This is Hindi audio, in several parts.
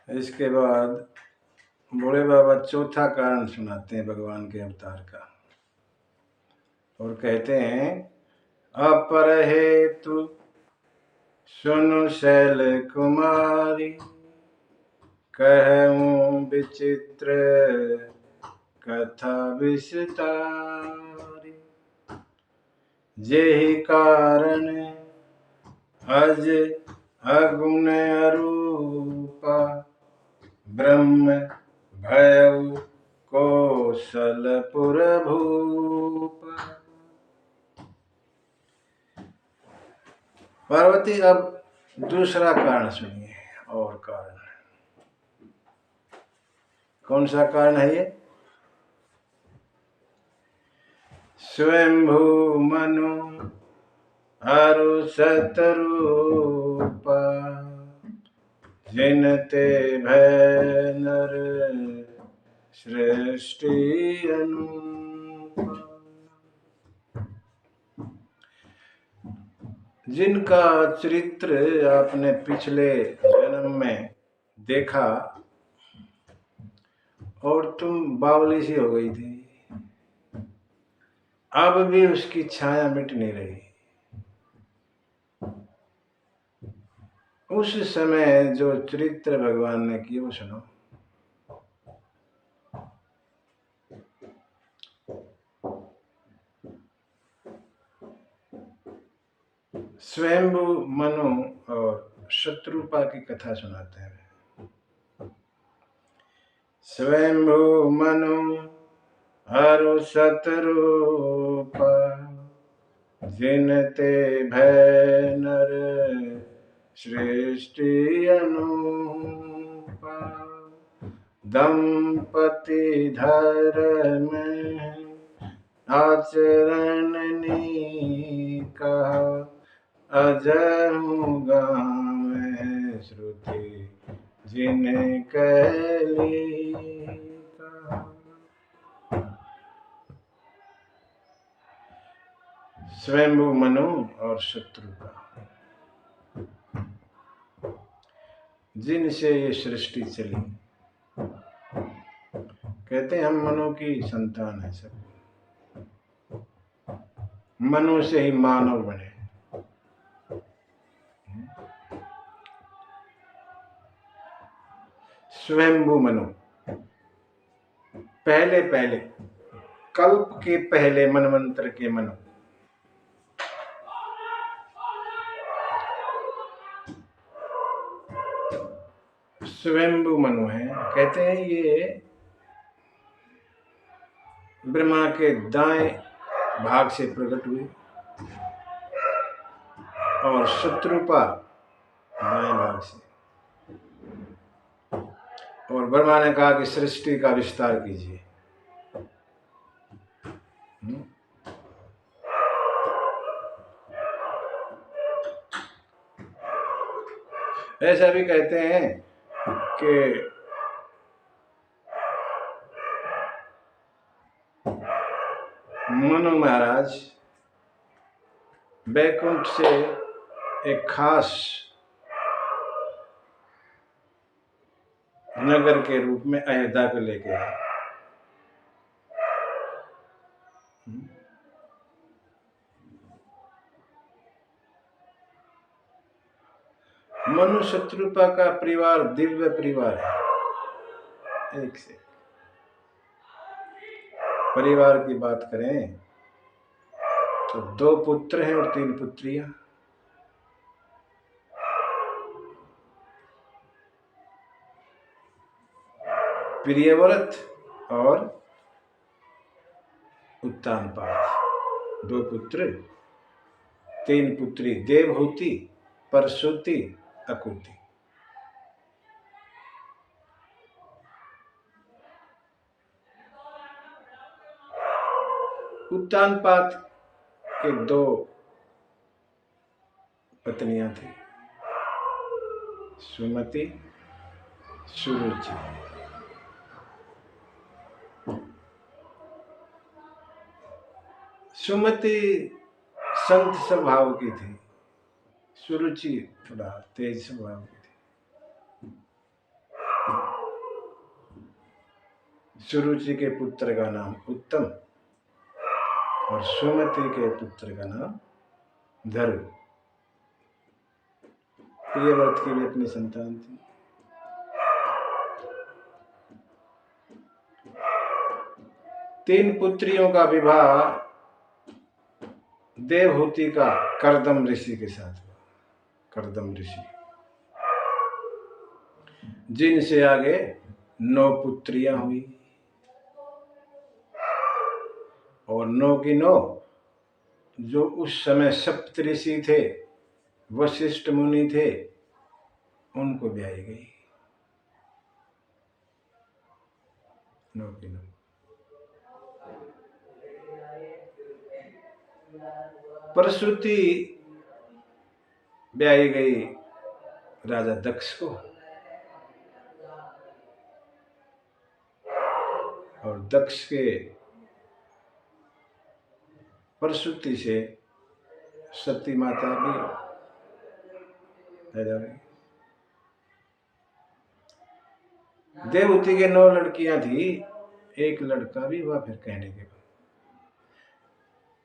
इसके बाद बूढ़े बाबा चौथा कारण सुनाते हैं भगवान के अवतार का और कहते हैं, अपर हेतु सुनु शैल कुमारी, कहूँ विचित्र कथा विस्तारी। जेहि कारण अज अगुण अरूपा, ब्रह्म भयउ कौशलपुर भूपा। पार्वती अब दूसरा कारण सुनिए। और कारण कौन सा कारण है ये? स्वयंभू मनु अरु शतरूपा, जिनते भय नर सृष्टि अनुपा। जिनका चरित्र आपने पिछले जन्म में देखा और तुम बावली सी हो गई थी, अब भी उसकी छाया मिट नहीं रही। उस समय जो चरित्र भगवान ने किए वो सुनो। स्वयंभू मनु और शत्रुपा की कथा सुनाते हैं। स्वयंभू मनु अरु शतरूपा, जिनते भय नर सृष्टि अनुपा। दंपति धर्म आचरण नीका, अजहु गाँव श्रुति जिन कैली का। स्वयंभू मनु और शत्रुपा, जिनसे ये सृष्टि चली। कहते हैं हम मनु की संतान है, सब मनु से ही मानव बने। स्वयंभू मनु, पहले पहले कल्प के पहले मनवंतर के मनु। स्वयंभू मनु है। कहते हैं ये ब्रह्मा के दाएं भाग से प्रकट हुए और शत्रुपा बाएं भाग से। और ब्रह्मा ने कहा कि सृष्टि का विस्तार कीजिए। ऐसा भी कहते हैं कि मनु महाराज बैकुंठ से एक खास नगर के रूप में अयोध्या को लेके आए। मनु शत्रुपा का परिवार दिव्य परिवार है। एक से परिवार की बात करें तो 2 पुत्र हैं और 3 पुत्रियां। प्रियव्रत और उत्तानपाद 2 पुत्र, 3 पुत्री, देवहूति, परसुति, अकुति। उत्तानपाद के 2 पत्नियां थी, सुमति, सुरुचि। सुमति संत स्वभाव की थी, सुरुचि थोड़ा तेज स्वभाव की थी। सुरुचि के पुत्र का नाम उत्तम और सुमति के पुत्र का नाम ध्रुव। प्रियव्रत की भी अपनी संतान थी। तीन पुत्रियों का विवाह देवहूति का कर्दम ऋषि के साथ हुआ। कर्दम ऋषि, जिनसे आगे 9 पुत्रियां हुई और 9 की 9 जो उस समय सप्तऋषि थे, वशिष्ठ मुनि थे, उनको ब्याही गई। 9 की 9। प्रसूति ब्याही गई राजा दक्ष को और दक्ष के प्रसूति से सती माता भी पैदा हुई। देवहूति के 9 लड़कियां थी, एक लड़का भी हुआ। फिर कहने के बाद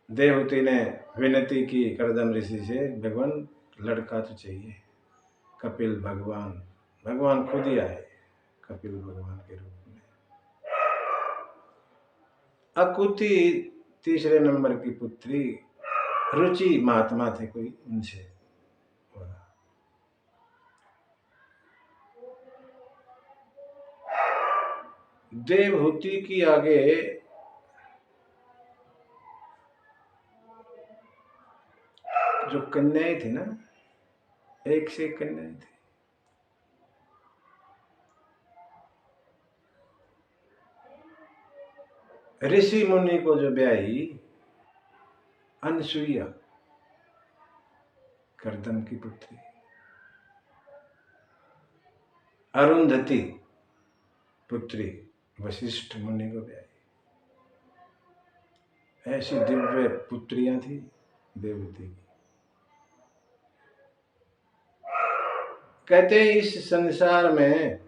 देवहूति ने विनती की कर्दम ऋषि से, भगवान लड़का तो चाहिए। कपिल भगवान खुद ही आए कपिल भगवान के रूप में। अकुति तीसरे नंबर की पुत्री, रुचि महात्मा थे कोई, उनसे देवहूति की आगे जो कन्याएं थी ना, एक से एक कन्याएं थी। ऋषि मुनि को जो ब्याही अनसुईया, कर्दम की पुत्री। अरुंधति पुत्री वशिष्ठ मुनि को ब्याही। ऐसी दिव्य पुत्रियां थी देवहूति की। कहते हैं इस संसार में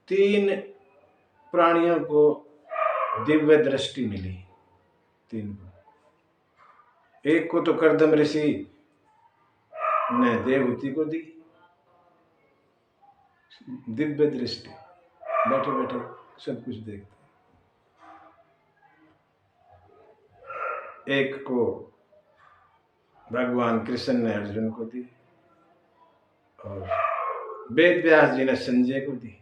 3 प्राणियों को दिव्य दृष्टि मिली। 3 को। एक को तो कर्दम ऋषि ने देवहूति को दी, दिव्य दृष्टि, बैठे बैठे सब कुछ देखते। एक को भगवान कृष्ण ने अर्जुन को दी और वेद व्यास जी ने संजय को दी।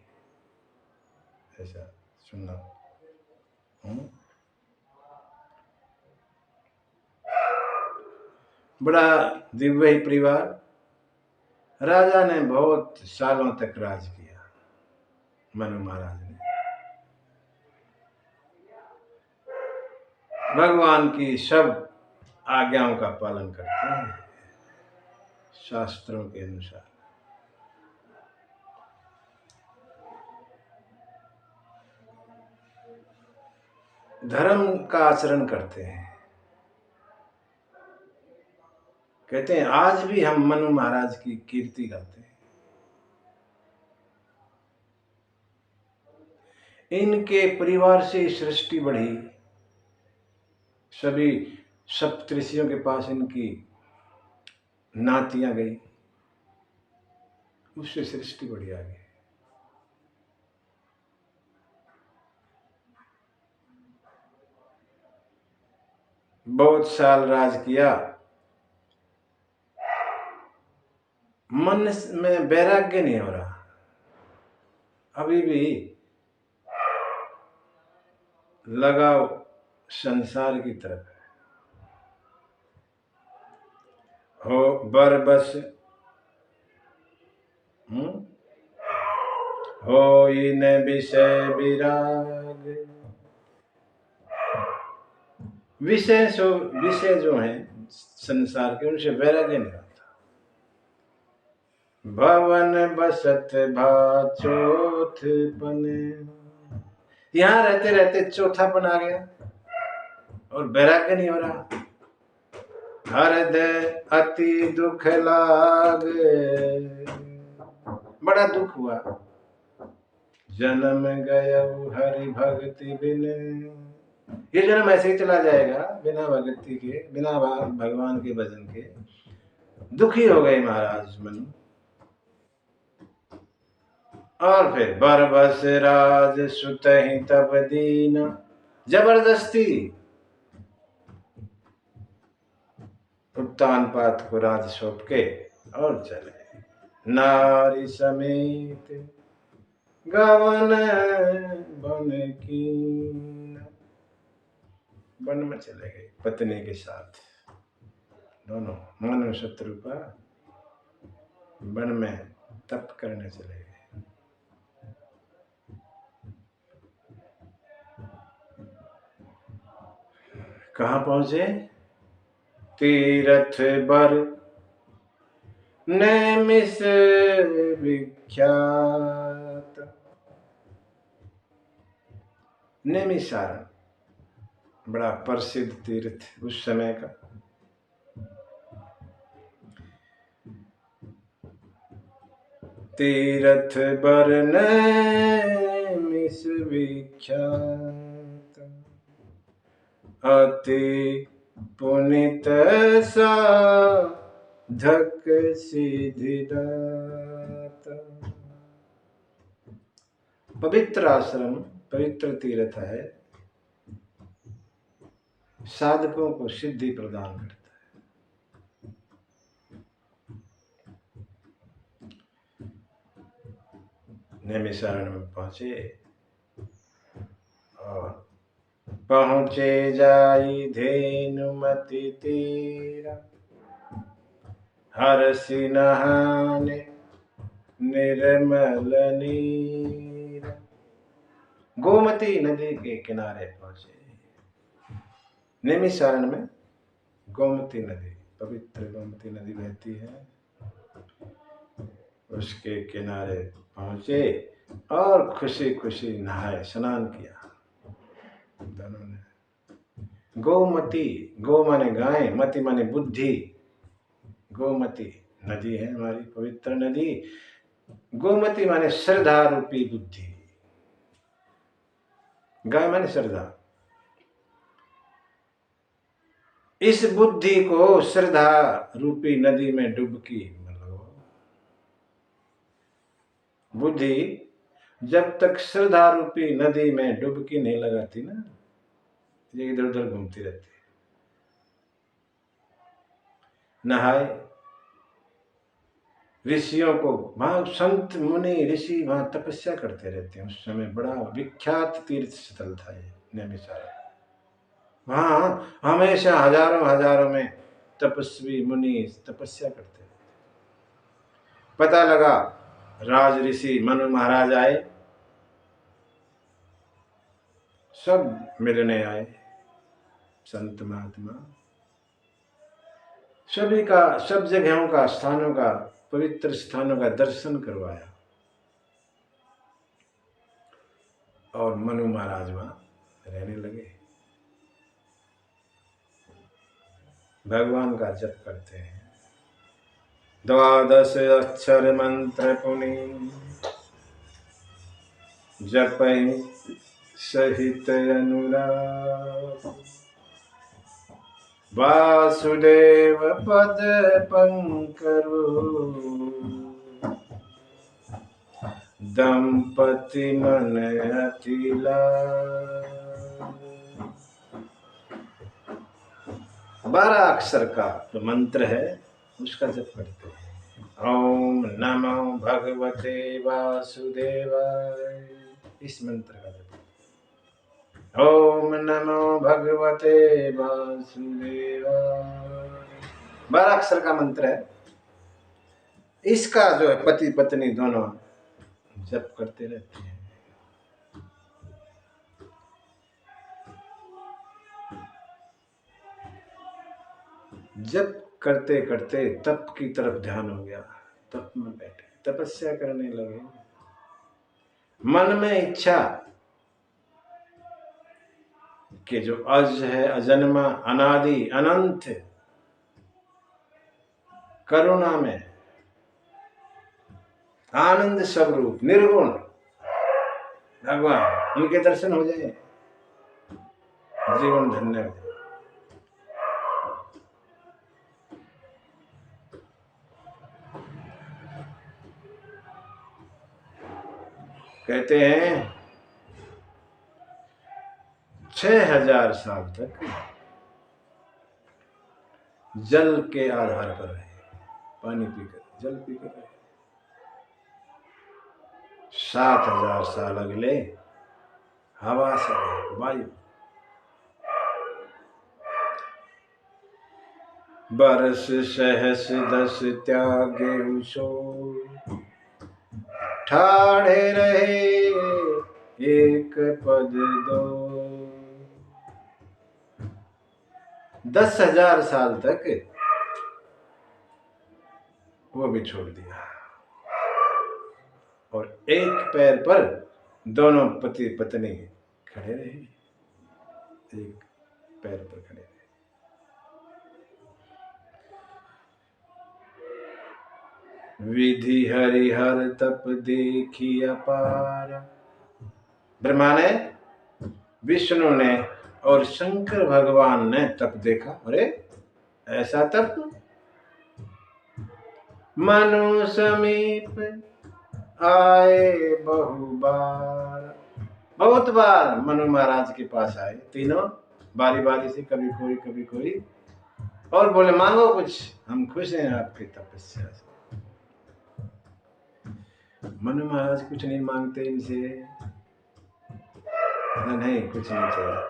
ऐसा सुनना। बड़ा दिव्य परिवार। राजा ने बहुत सालों तक राज किया, मनु महाराज ने। भगवान की सब आज्ञाओं का पालन करते हैं शास्त्रों के अनुसार। धर्म का आचरण करते हैं। कहते हैं आज भी हम मनु महाराज की कीर्ति गाते हैं। इनके परिवार से सृष्टि बढ़ी। सभी सप्तऋषियों के पास इनकी नातियां गई, उससे सृष्टि बढ़ी आगे। बहुत साल राज किया। मन में वैराग्य नहीं हो रहा, अभी भी लगाव संसार की तरफ है। हो बर बस हो इन विषय विराग। विषय जो हैं संसार के, उनसे वैराग्य नहीं आता। भवन बसत भा चौथ पने, यहां रहते रहते चौथापन आ गया और वैराग्य नहीं हो रहा। हृदय अति दुख लाग, बड़ा दुख हुआ जन्म गया हरि भक्ति बिन। ये जन्म ऐसे ही चला जाएगा बिना भक्ति के, बिना भगवान के भजन के। दुखी हो गए महाराज मनु। और फिर बरबस राज सुत ही तब दीन, जबरदस्ती उत्तान पात को राज सौंप के और चले। नारी समेत गवन बन की, वन में चले गए पत्नी के साथ। दोनों मनु शत्रुपा वन में तप करने चले गए। कहाँ पहुंचे? तीरथ बर नैमिष विख्यात। नैमिषारण्य बड़ा प्रसिद्ध तीर्थ उस समय का। तीरथ बर नैमिष विख्यात, अति पुनित साधक सिद्धिदात। पवित्र आश्रम, पवित्र तीर्थ है, साधकों को सिद्धि प्रदान करता है। नैमिषारण्य में पहुंचे और पहुंचे जाई धेनुमति तीरा, हरसि नहाने निर्मल नीर। गोमती नदी के किनारे पहुंचे। नैमिषारण्य में गोमती नदी, पवित्र गोमती नदी बहती है, उसके किनारे पहुंचे और खुशी खुशी नहाए, स्नान किया दोनों ने। गोमती, गो माने गाय, मति माने बुद्धि। गोमती नदी है हमारी पवित्र नदी। गोमती माने श्रद्धा रूपी बुद्धि। गाय माने श्रद्धा। इस बुद्धि को श्रद्धा रूपी नदी में डुबकी मतलब बुद्धि जब तक श्रद्धा रूपी नदी में डुबकी नहीं लगाती ना, ये इधर उधर घूमती रहती है। नहाए, ऋषियों को, वहां संत मुनि ऋषि वहां तपस्या करते रहते हैं। उस समय बड़ा विख्यात तीर्थ स्थल था ये नैमिषारण्य। वहां हमेशा हजारों हजारों में तपस्वी मुनि तपस्या करते रहते। पता लगा राज ऋषि मनु महाराज आए, सब मिलने आए, संत महात्मा सभी का, सब जगहों का, स्थानों का, पवित्र स्थानों का दर्शन करवाया और मनु महाराज वहां रहने लगे। भगवान का जप करते हैं। 12 अक्षर मंत्र पुनि जपहि सहित अनुराग, वासुदेव पद पंकरु दंपति मन अतिला। 12 अक्षर का जो मंत्र है उसका जप करते हैं। ओम नमो भगवते वासुदेवाय, इस मंत्र का जप। ओम नमो भगवते वासुदेवाय, 12 अक्षर का मंत्र है। इसका जो है पति पत्नी दोनों जप करते रहते हैं। जप करते करते तप की तरफ ध्यान हो गया। तप में बैठे तपस्या करने लगे। मन में इच्छा कि जो अज है, अजन्मा, अनादि, अनंत, करुणा में आनंद स्वरूप, निर्गुण, भगवान उनके दर्शन हो जाए, जीवन धन्य हो जाए। कहते हैं 6000 साल तक जल के आधार पर रहे, पानी पीकर, जल पीकर रहे। 7000 साल अगले हवा से रहे, वायु। बरस सहस 10 त्यागे सो, ठाढ़े रहे एक पद दो। 10,000 साल तक वो भी छोड़ दिया और एक पैर पर दोनों पति पत्नी खड़े रहे, एक पैर पर खड़े रहे। विधि हरिहर तप देखी अपार। ब्रह्मा ने, विष्णु ने और शंकर भगवान ने तप देखा। अरे ऐसा तप, मनु समीप आए बहु बार। बहुत बार मनु महाराज के पास आए, तीनों बारी बारी से, कभी कोई कभी कोई, और बोले मांगो कुछ, हम खुश हैं आपकी तपस्या से। मनु महाराज कुछ नहीं मांगते इनसे, नहीं कुछ नहीं चाहिए।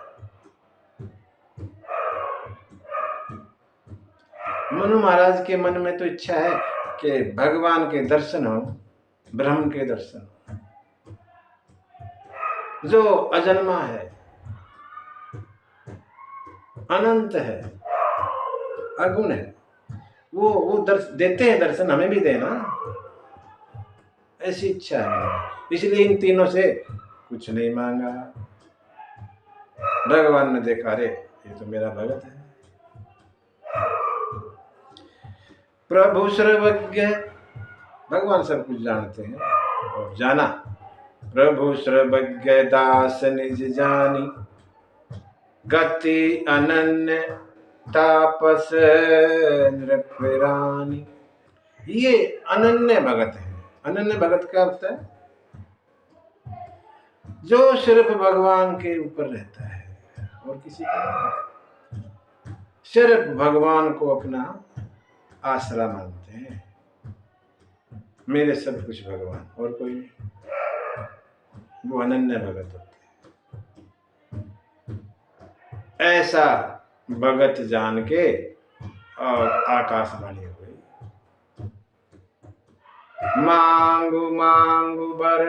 मनु महाराज के मन में तो इच्छा है कि भगवान के दर्शन हो, ब्रह्म के दर्शन हो, जो अजन्मा है, अनंत है, अगुण है, वो देते हैं दर्शन, हमें भी देना, ऐसी इच्छा है। इसलिए इन तीनों से कुछ नहीं मांगा। भगवान ने देखा, अरे ये तो मेरा भगत है। प्रभु सर्वज्ञ, भगवान सब कुछ जानते हैं और जाना। प्रभु सर्वज्ञ दास निज जानी, गति अनन्य तापस नृपरानी। ये अनन्य भगत है। अनन्य भगत का अर्थ है जो सिर्फ भगवान के ऊपर रहता है और किसी का नहीं, सिर्फ भगवान को अपना आसरा मानते हैं। मेरे सब कुछ भगवान और कोई नहीं, वो अनन्य भगत होते हैं। ऐसा भगत जान के और आकाशवाणी हो गई, मांगू मांगू बर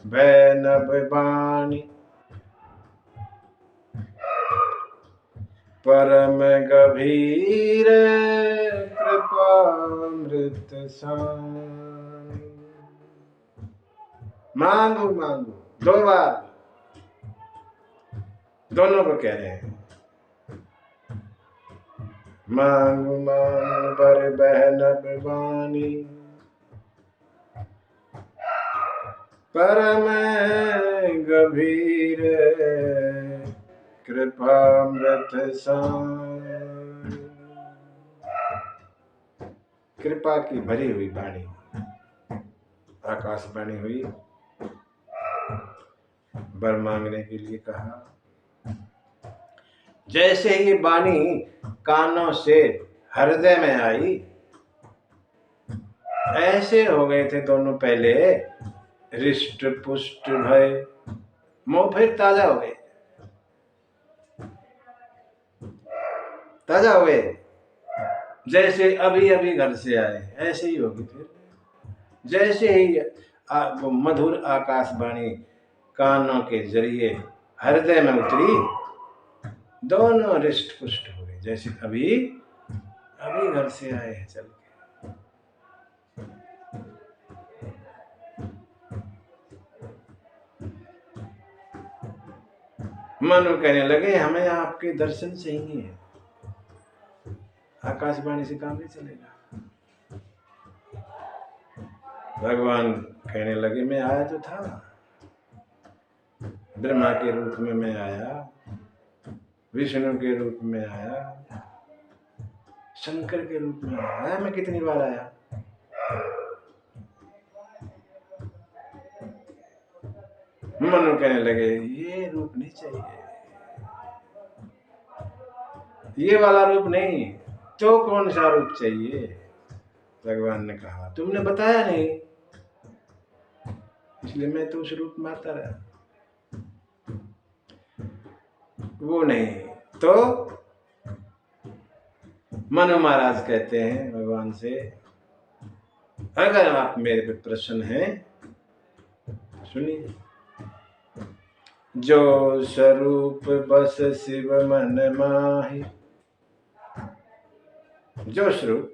भैनव बानी, परम गभीर कृपामृत सानी। मांगू मांगू, 2 बार दोनों को कह रहे हैं, मांगू मांगू बर भैनव बानी, परम गभीर कृपामृत सानी। कृपा की भरी हुई वाणी, आकाशवाणी हुई, वर मांगने के लिए कहा। जैसे ही वाणी कानों से हृदय में आई, ऐसे हो गए थे दोनों पहले हृष्ट पुष्ट भय, मुंह फिर ताजा हो गए, ताजा हो गए, जैसे अभी अभी घर से आए, ऐसे ही होगी फिर। जैसे ही वो मधुर आकाशवाणी कानों के जरिए हृदय में उतरी, दोनों हृष्ट पुष्ट हो गए, जैसे अभी अभी घर से आए हैं चल के। मनु कहने लगे हमें आपके दर्शन चाहिए, आकाशवाणी से काम नहीं चलेगा। भगवान कहने लगे मैं आया तो था, ब्रह्मा के रूप में मैं आया, विष्णु के रूप में आया, शंकर के रूप में आया। मैं कितनी बार आया? मनु कहने लगे ये रूप नहीं चाहिए, ये वाला रूप नहीं, तो कौन सा रूप चाहिए? भगवान ने कहा तुमने बताया नहीं, इसलिए मैं तो उस रूप में आता रहा। वो नहीं तो मनु महाराज कहते हैं भगवान से, अगर आप मेरे पे प्रसन्न हैं सुनिए। जो स्वरूप बस शिव मन माही, जो स्वरूप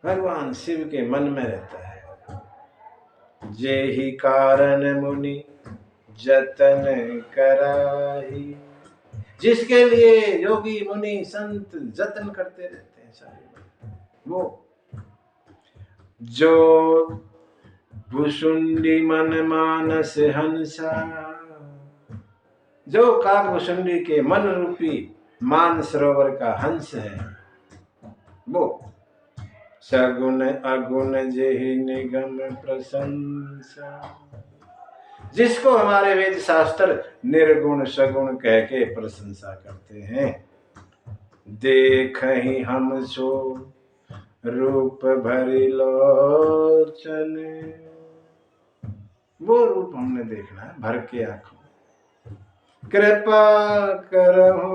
भगवान शिव के मन में रहता है, जे ही कारण मुनि जतन कराही, जिसके लिए योगी मुनि संत जतन करते रहते हैं सारे, वो जो भुसुंडी मन मानस हंसा, जो काकभुसुंडी के मन रूपी मान सरोवर का हंस है, वो सगुण अगुण जेहि निगम प्रशंसा, जिसको हमारे वेद शास्त्र निर्गुण सगुण कह के प्रशंसा करते हैं। देख ही हम सो रूप भरी लोचन, वो रूप हमने देखना है भर के आंखों। कृपा करहु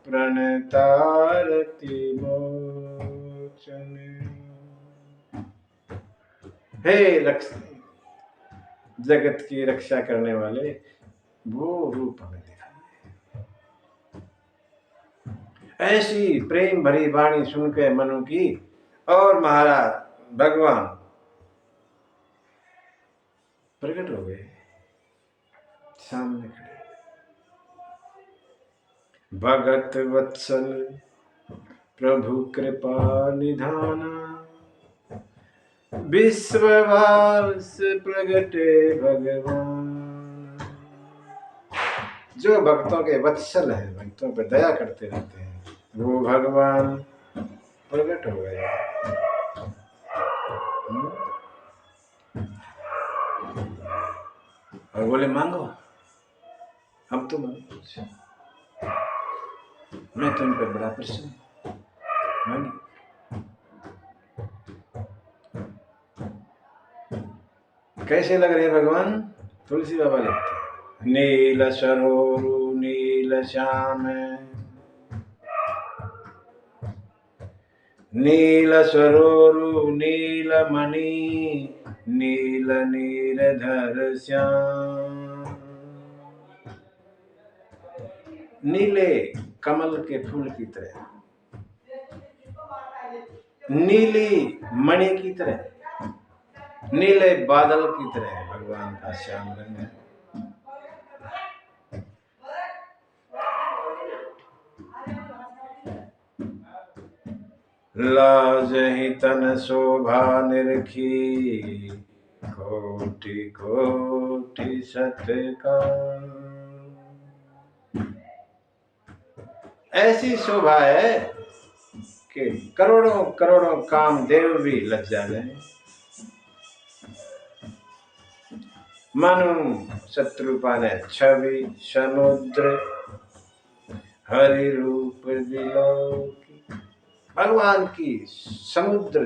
प्रणतारति मोचन, हे लक्ष्मी जगत की रक्षा करने वाले, वो रूप हमें दिखाइए। ऐसी प्रेम भरी वाणी सुन के मनु की, और महाराज भगवान प्रकट हो गए सामने खड़े। भगत वत्सल प्रभु कृपा निधाना, विश्ववास प्रगटे भगवान, जो भक्तों के वत्सल हैं, भक्तों पर दया करते रहते हैं, वो भगवान प्रकट हो गए। और बोले मांगो, अब तो मांगो, मैं तुम पर बड़ा प्रसन्न हूं, मांगी। कैसे लग रहे भगवान? तुलसी बाबा लिखते हैं, नील सरोरु नील श्याम, नील सरोरु नील मणि, नील नीरधर श्याम, नीले कमल के फूल की तरह, नीली मणि की तरह, नीले बादल की तरह भगवान का श्याम रंग है। लाज ही तन शोभा निरखी, कोटि कोटि सत्कार, ऐसी शोभा है कि करोड़ों करोड़ों कामदेव भी लज्जा गए। मनु शत्रुपा ने छवि समुद्र हरि रूप विलोकी, भगवान की समुद्र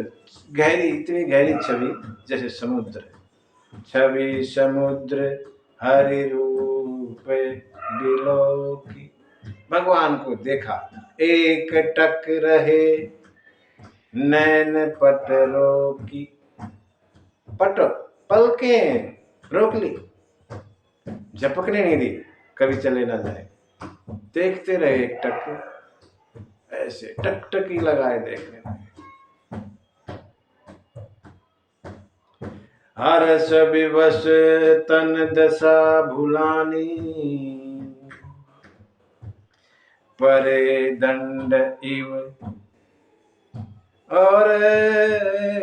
गहरी, इतनी गहरी छवि जैसे समुद्र, छवि समुद्र हरि रूप विलोकी, भगवान को देखा, एक टक रहे नैन पट रोकी, पट पलकें रोक ली, झपकने नहीं दी, कभी चले ना जाए, देखते रहे एक टक, ऐसे टकटकी लगाए देखने लगे। हरस विवश तन दशा भुलानी, परे दंड इव और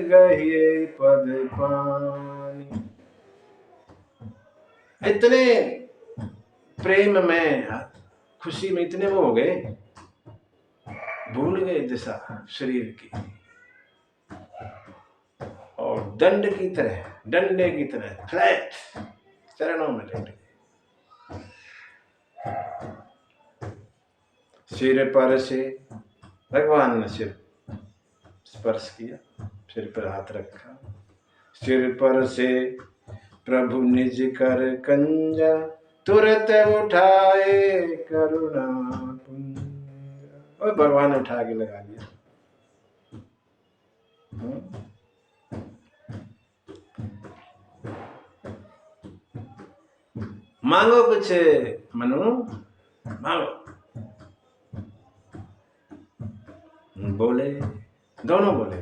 गहिए पद पानी, इतने प्रेम में, खुशी में इतने वो हो गए, भूल गए दिशा शरीर की, और दंड की तरह, डंडे की तरह फ्लैट चरणों में लेट गए। सिर पर से भगवान ने सिर स्पर्श किया, सिर पर हाथ रखा, सिर पर से प्रभु निज कर कंजा, तुरंत उठाए करुणा पुंज, और भगवान उठा के लगा दिया। मांगो कुछ मनु, मांगो। बोले, दोनों बोले,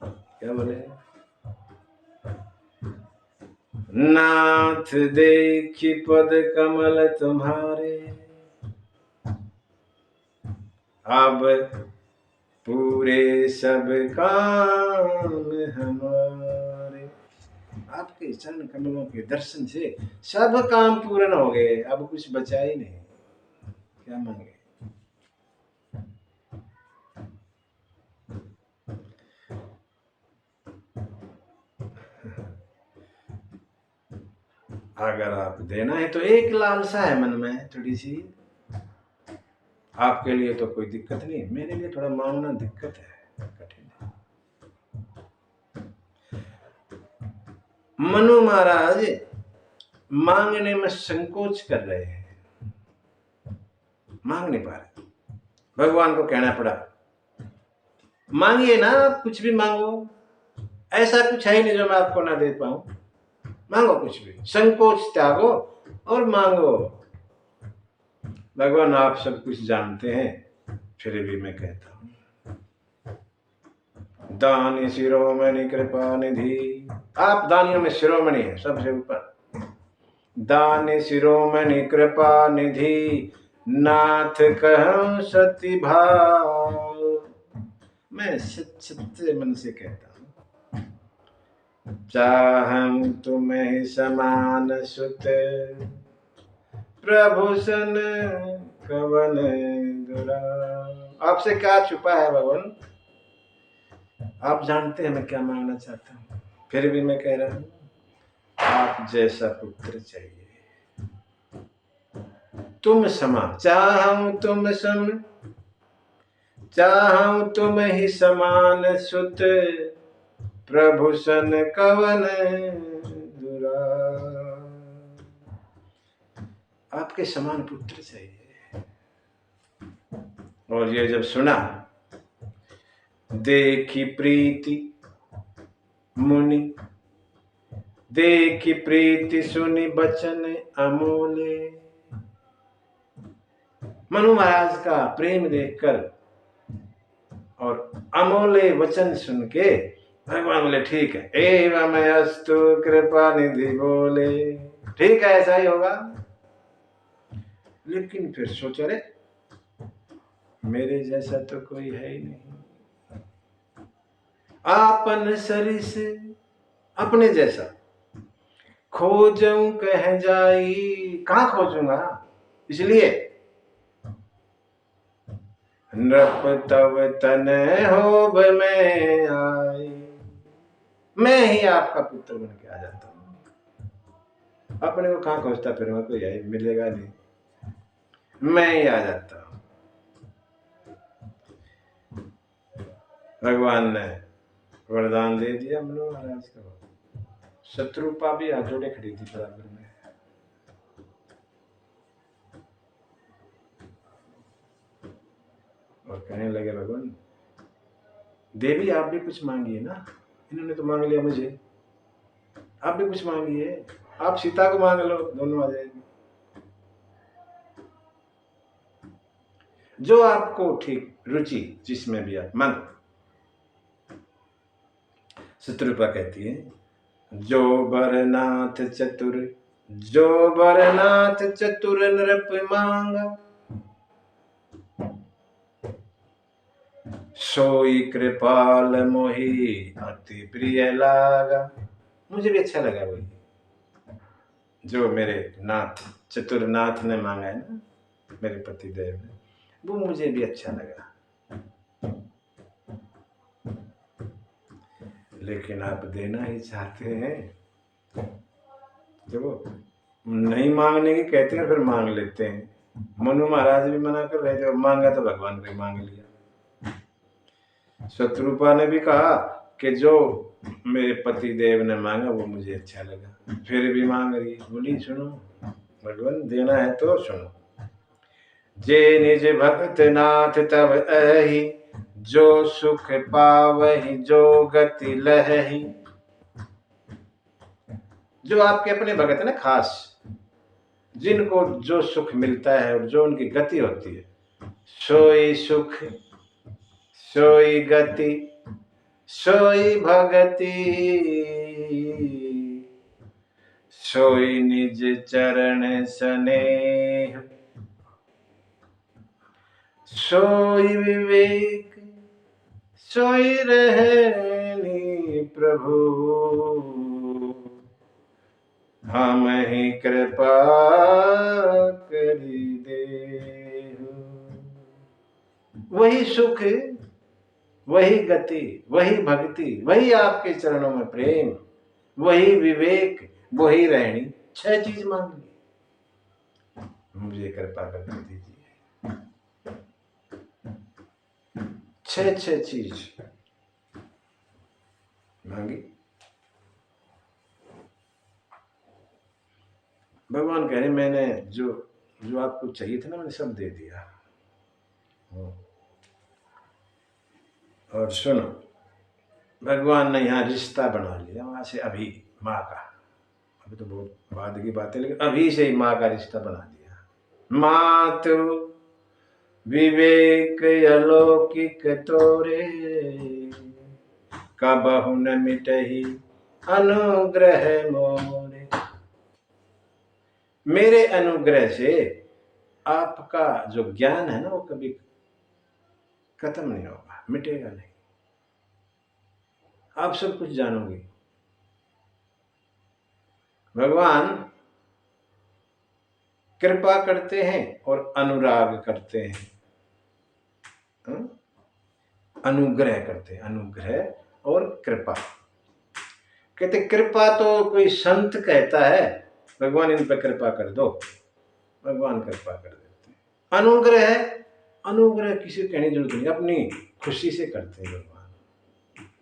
क्या बोले? नाथ देखी पद कमल तुम्हारे, अब पूरे सब काम हमारे। आपके चरण कमलों के दर्शन से सब काम पूर्ण हो गए, अब कुछ बचा ही नहीं। क्या मांगे? अगर आप देना है तो एक लालसा है मन में थोड़ी सी, आपके लिए तो कोई दिक्कत नहीं, मेरे लिए थोड़ा मांगना दिक्कत है, कठिन है। मनु महाराज मांगने में संकोच कर रहे हैं, मांग नहीं पा रहे। भगवान को कहना पड़ा, मांगिए ना, आप कुछ भी मांगो, ऐसा कुछ है ही नहीं जो मैं आपको ना दे पाऊं। मांगो कुछ भी, संकोच त्यागो और मांगो। भगवान आप सब कुछ जानते हैं, फिर भी मैं कहता हूं, दानी शिरोमणि कृपा निधि। आप दानियों में शिरोमणि है, सबसे ऊपर। दानी शिरोमणि कृपा निधि, नाथ कहूं सती भाव। मैं सच्चे मन से कहता हूं, चाहूं तुम्हें समान सुत, प्रभु सन कवन दुरा। आपसे क्या छुपा है भगवान, आप जानते हैं मैं क्या मांगना चाहता हूं, फिर भी मैं कह रहा हूं, आप जैसा पुत्र चाहिए, तुम समा, चाहूं तुम सम, चाहूं तुम ही समान सुत, प्रभु सन कवन दुरा। आपके समान पुत्र चाहिए। और ये जब सुना, देखी प्रीति मुनि, देखी प्रीति सुनी बचन अमोले। मनु महाराज का प्रेम देखकर और अमोले वचन सुन के भगवान बोले, ठीक है, एवं अस्तु कृपा निधि बोले, ठीक है ऐसा ही होगा। लेकिन फिर सोचा, रे मेरे जैसा तो कोई है ही नहीं, आपन सरिस अपने जैसा खोजूं कह जाई, कहां खोजूंगा, इसलिए नृप तव तन होब में आई, मैं ही आपका पुत्र बन के आ जाता हूं। अपने को कहां खोजता फिरूंगा, कोई है मिलेगा नहीं, मैं ही आ जाता हूं। भगवान ने वरदान दे दिया मनु महाराज को। शत्रुपा भी हाथ जोड़े खड़ी थी बराबर में। और कहने लगे, भगवान देवी आप भी कुछ मांगिए ना, इन्होंने तो मांग लिया मुझे, आप भी कुछ मांगिए, आप सीता को मांग लो, दोनों आ जाएगी, जो आपको ठीक रुचि जिसमें भी आप मांगो। शत्रुपा कहती है, जो बरनाथ चतुर, जो बरनाथ चतुर नृप मांगा, सोई कृपाल मोहि अति प्रिय लागा। मुझे भी अच्छा लगा वही, जो मेरे नाथ चतुरनाथ ने मांगा है ना, मेरे पति देव ने, वो मुझे भी अच्छा लगा। लेकिन आप देना ही चाहते हैं, तो नहीं मांगने की कहते हैं, फिर मांग लेते हैं। मनु महाराज भी मना कर रहे थे, और मांगा तो भगवान को ही मांग लिया। शत्रुपा ने भी कहा कि जो मेरे पति देव ने मांगा वो मुझे अच्छा लगा, फिर भी मांग रही। बोली सुनो भगवान, देना है तो सुनो। जे निज भक्त नाथ तब अहि, जो सुख पावहि जो गति लहहि। जो आपके अपने भगत है ना, खास, जिनको जो सुख मिलता है और जो उनकी गति होती है, सोई सुख सोई गति सोई भगति, सोई निज चरण स्नेह, सोई विवेक सोई रहनी प्रभु, हम ही कृपा करी दे। वही सुख, वही गति, वही भक्ति, वही आपके चरणों में प्रेम, वही विवेक, वही रहनी। 6 चीज मांग ली, मुझे कृपा कर दीजिए। 6 चीज मांगी। भगवान कह रहे मैंने जो जो आपको चाहिए था ना, मैंने सब दे दिया। और सुनो, भगवान ने यहाँ रिश्ता बना लिया वहां से, अभी माँ का, अभी तो बहुत बाद की बात है, लेकिन अभी से ही माँ का रिश्ता बना दिया। मातु विवेक अलौकिक तोरे, कबहु न मिटहि अनुग्रह मोरे। मेरे अनुग्रह से आपका जो ज्ञान है ना, वो कभी खत्म नहीं होगा, मिटेगा नहीं। आप सब कुछ जानोगे। भगवान कृपा करते हैं और अनुराग करते हैं, अनुग्रह करते हैं, अनुग्रह और कृपा। कहते कृपा तो कोई संत कहता है, भगवान इन पर कृपा कर दो, भगवान कृपा कर देते हैं। अनुग्रह, अनुग्रह किसी को कहने की जरूरत नहीं, अपनी खुशी से करते हैं भगवान।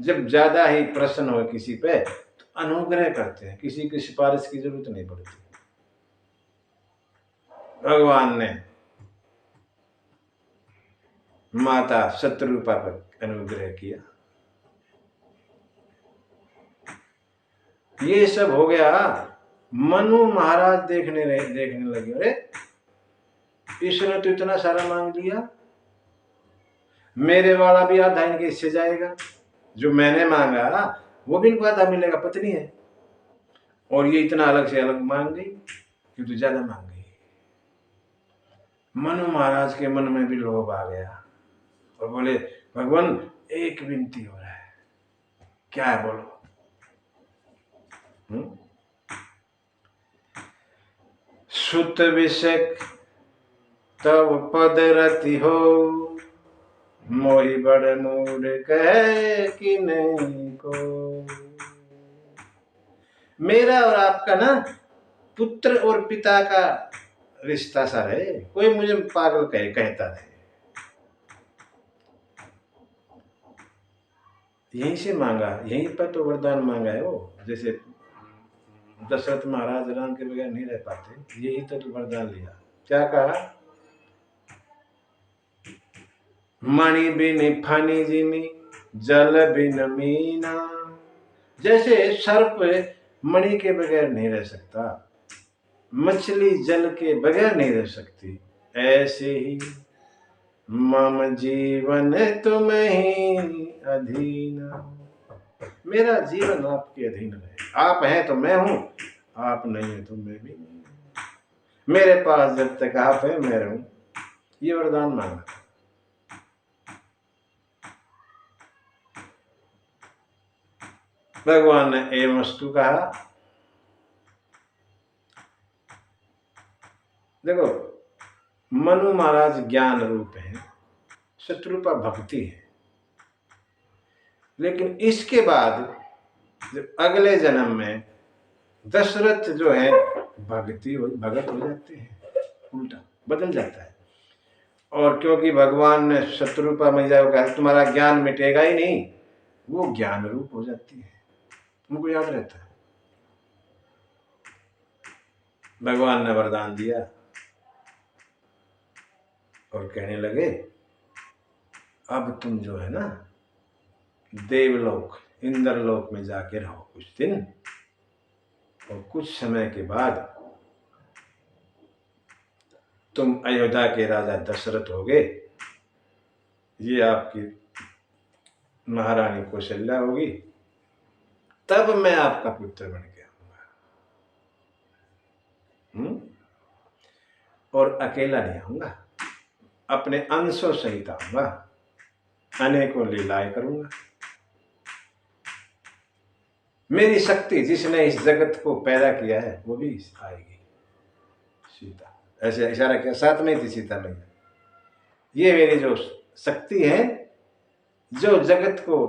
जब ज्यादा ही प्रसन्न हो किसी पे तो अनुग्रह करते हैं, किसी की सिफारिश की जरूरत नहीं पड़ती। भगवान ने माता शत्रुपा पर अनुग्रह किया। ये सब हो गया। मनु महाराज देखने लगे, अरे ईश्वर ने तो इतना सारा मांग लिया, मेरे वाला भी आधा इनके हिस्से जाएगा, जो मैंने मांगा वो भी इनको आधा मिलेगा, पत्नी है, और ये इतना अलग से अलग मांग गई, क्योंकि ज्यादा मांग गई। मनु महाराज के मन में भी लोभ आ गया और बोले भगवान एक विनती हो रहा है। क्या है बोलो। सुत विषक तब पद रति हो, मोहि बड़ मूड कह कि नहीं को। मेरा और आपका ना पुत्र और पिता का रिश्ता सा रहे, कोई मुझे पागल कहता रहे। यहीं से मांगा, यहीं पर तो वरदान मांगा है वो। जैसे दशरथ महाराज राम के बगैर नहीं रह पाते, यही तो वरदान लिया। क्या कहा, मणि बिन फनी जिमी जल बिन मीना। जैसे सर्प मणि के बगैर नहीं रह सकता, मछली जल के बगैर नहीं रह सकती, ऐसे ही मम जीवन तुम ही अधीन। मेरा जीवन आपके अधीन रहे। आप हैं तो मैं हूं, आप नहीं है तो मैं भी नहीं। मेरे पास जब तक आप है मैं रहूं। ये वरदान मांगा। भगवान ने एवमस्तु कहा। देखो, मनु महाराज ज्ञान रूप है, शत्रुपा भक्ति है, लेकिन इसके बाद जब अगले जन्म में दशरथ जो है भगत हो जाते हैं, उल्टा बदल जाता है। और क्योंकि भगवान ने शत्रुपा मैया को कहा तुम्हारा ज्ञान मिटेगा ही नहीं, वो ज्ञान रूप हो जाती है, उनको याद रहता है। भगवान ने वरदान दिया और कहने लगे अब तुम जो है ना देवलोक इंद्रलोक में जाके रहो कुछ दिन, और कुछ समय के बाद तुम अयोध्या के राजा दशरथ होगे, ये आपकी महारानी कौशल्या होगी, तब मैं आपका पुत्र बन के आऊंगा। और अकेला नहीं आऊंगा, अपने अंशों सहित आऊंगा, अनेकों लीलाएं करूंगा। मेरी शक्ति जिसने इस जगत को पैदा किया है वो भी आएगी। सीता ऐसे इशारा किया, साथ में थी सीता मैया, ये मेरी जो शक्ति है जो जगत को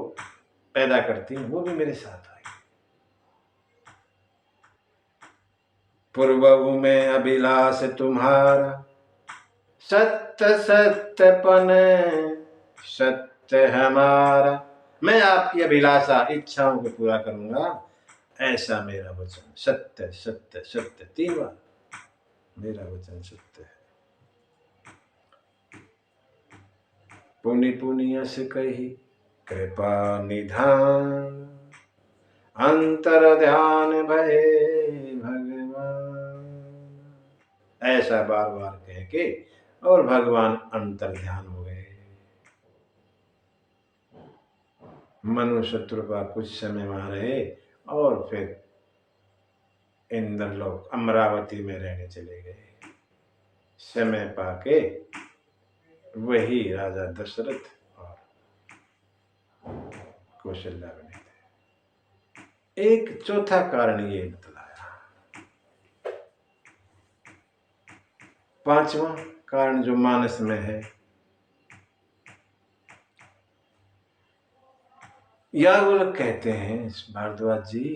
पैदा करती है वो भी मेरे साथ आएगी। पूर्व में अभिलाष तुम्हारा, सत्य सत्यपन सत्य हमारा, मैं आपकी अभिलाषा इच्छाओं को पूरा करूंगा, ऐसा मेरा वचन। सत्य सत्य सत्य 3 बार मेरा वचन सत्य है। पुनि पुनि यस कही कृपा निधान, अंतर ध्यान भये भगवान। ऐसा बार बार कह के और भगवान अंतर ध्यान हो गए। मनु शत्रुपा कुछ समय वहां रहे और फिर इंद्रलोक अमरावती में रहने चले गए। समय पाके वही राजा दशरथ और कौशल्या बने थे। एक चौथा कारण ये बतलाया। 5वां कारण जो मानस में है, याज्ञवल्क्य कहते हैं भारद्वाज जी,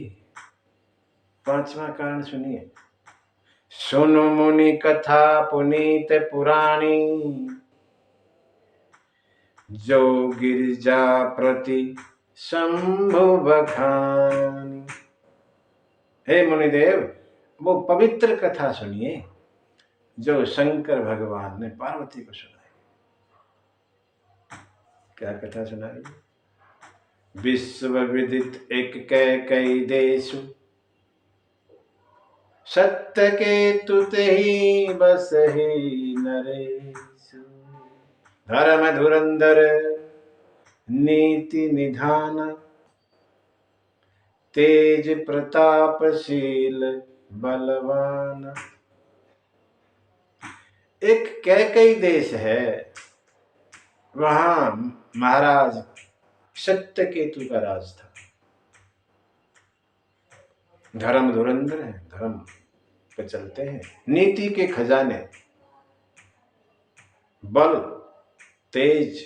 5वां कारण सुनिए। सुनु मुनि कथा पुनीत पुराणी, जो गिरिजा प्रति शंभु बखानी। हे मुनिदेव, वो पवित्र कथा सुनिए जो शंकर भगवान ने पार्वती को सुनाई। क्या कथा सुनाई? विश्व विदित एक कैकई देशु, सत्य के तुते ही बस ही नरेशु। धर्म धुरंधर नीति निधान, तेज प्रतापशील बलवान। एक कैकई देश है, वहां महाराज सत्यकेतु का राज था। धर्म धुरंधर है, धर्म पे चलते हैं, नीति के खजाने, बल तेज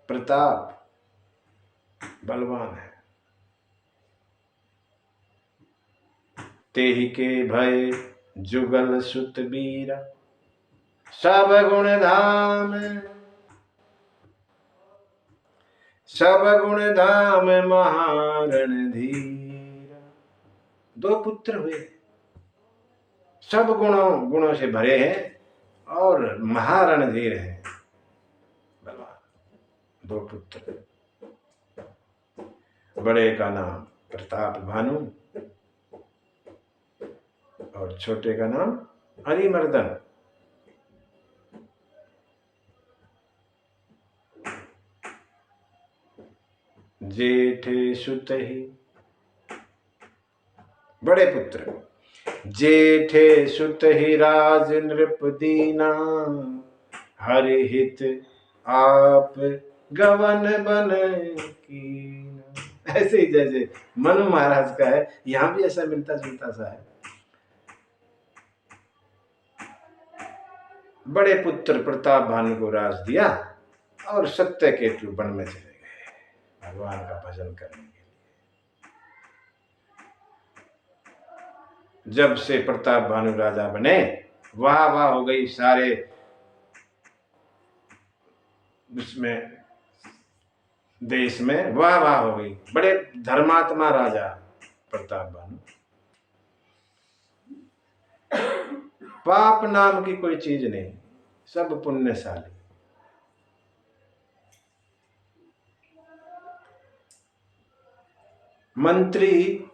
प्रताप, बलवान है। तेहि के भय जुगल सुत बीरा, सब गुण धाम महारण धीरा। 2 पुत्र हुए, सब गुणों से भरे हैं और महारणधीर हैं, बलवान। 2 पुत्र, बड़े का नाम प्रताप भानु और छोटे का नाम हरिमर्दन। जेठे सुत ही, बड़े पुत्र, जेठे सुत ही राज नृप दीना, हरि हित आप गवन बन कीना। ऐसे ही जैसे मनु महाराज का है, यहां भी ऐसा मिलता जुलता सा है। बड़े पुत्र प्रताप भानु को राज दिया और सत्यकेतु वन में चले गए भगवान का भजन करने के लिए। जब से प्रताप भानु राजा बने वाह वाह हो गई, सारे उसमें देश में वाह वाह हो गई। बड़े धर्मात्मा राजा प्रताप भानु। पाप नाम की कोई चीज नहीं, सब पुण्यशाली। मंत्री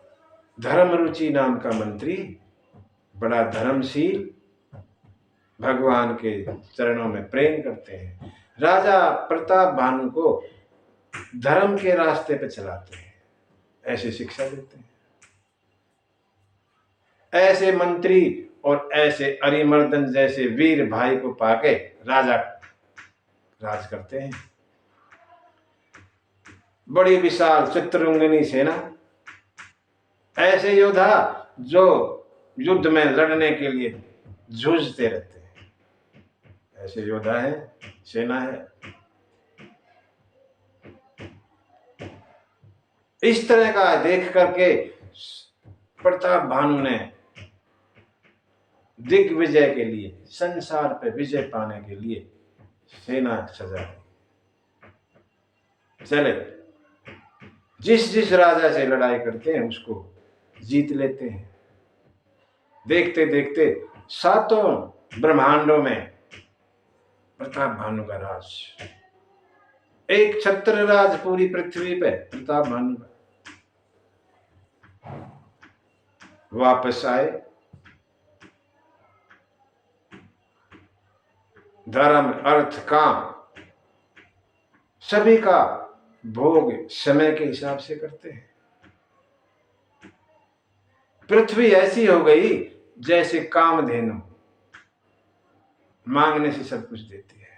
धर्मरुचि नाम का मंत्री, बड़ा धर्मशील, भगवान के चरणों में प्रेम करते हैं। राजा प्रताप भानु को धर्म के रास्ते पे चलाते हैं, ऐसी शिक्षा देते हैं। ऐसे मंत्री और ऐसे अरिमर्दन जैसे वीर भाई को पाके राजा राज करते हैं। बड़ी विशाल चित्ररंगनी सेना, ऐसे योद्धा जो युद्ध में लड़ने के लिए जूझते रहते हैं, ऐसे योद्धा है, सेना है। इस तरह का देख करके प्रताप भानु ने दिग्विजय के लिए, संसार पे विजय पाने के लिए सेना सजा दी। चले, जिस जिस राजा से लड़ाई करते हैं उसको जीत लेते हैं। देखते देखते सातों ब्रह्मांडों में प्रताप भानु का राज, एक छत्र राज पूरी पृथ्वी पे प्रताप भानु का। वापस आए, धर्म अर्थ काम सभी का भोग समय के हिसाब से करते हैं। पृथ्वी ऐसी हो गई जैसे कामधेनु, मांगने से सब कुछ देती है।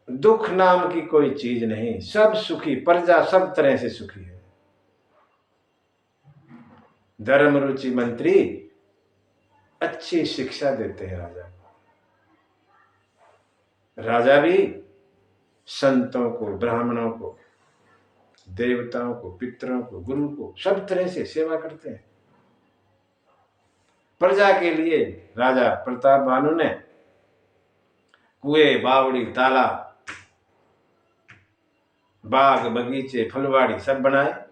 दुख नाम की कोई चीज नहीं, सब सुखी, प्रजा सब तरह से सुखी है। धर्मरुचि मंत्री अच्छी शिक्षा देते हैं राजा को। राजा भी संतों को, ब्राह्मणों को, देवताओं को, पितरों को, गुरु को सब तरह से सेवा करते हैं। प्रजा के लिए राजा प्रताप भानु ने कुएं, बावड़ी, तालाब, बाग बगीचे, फुलवाड़ी सब बनाए।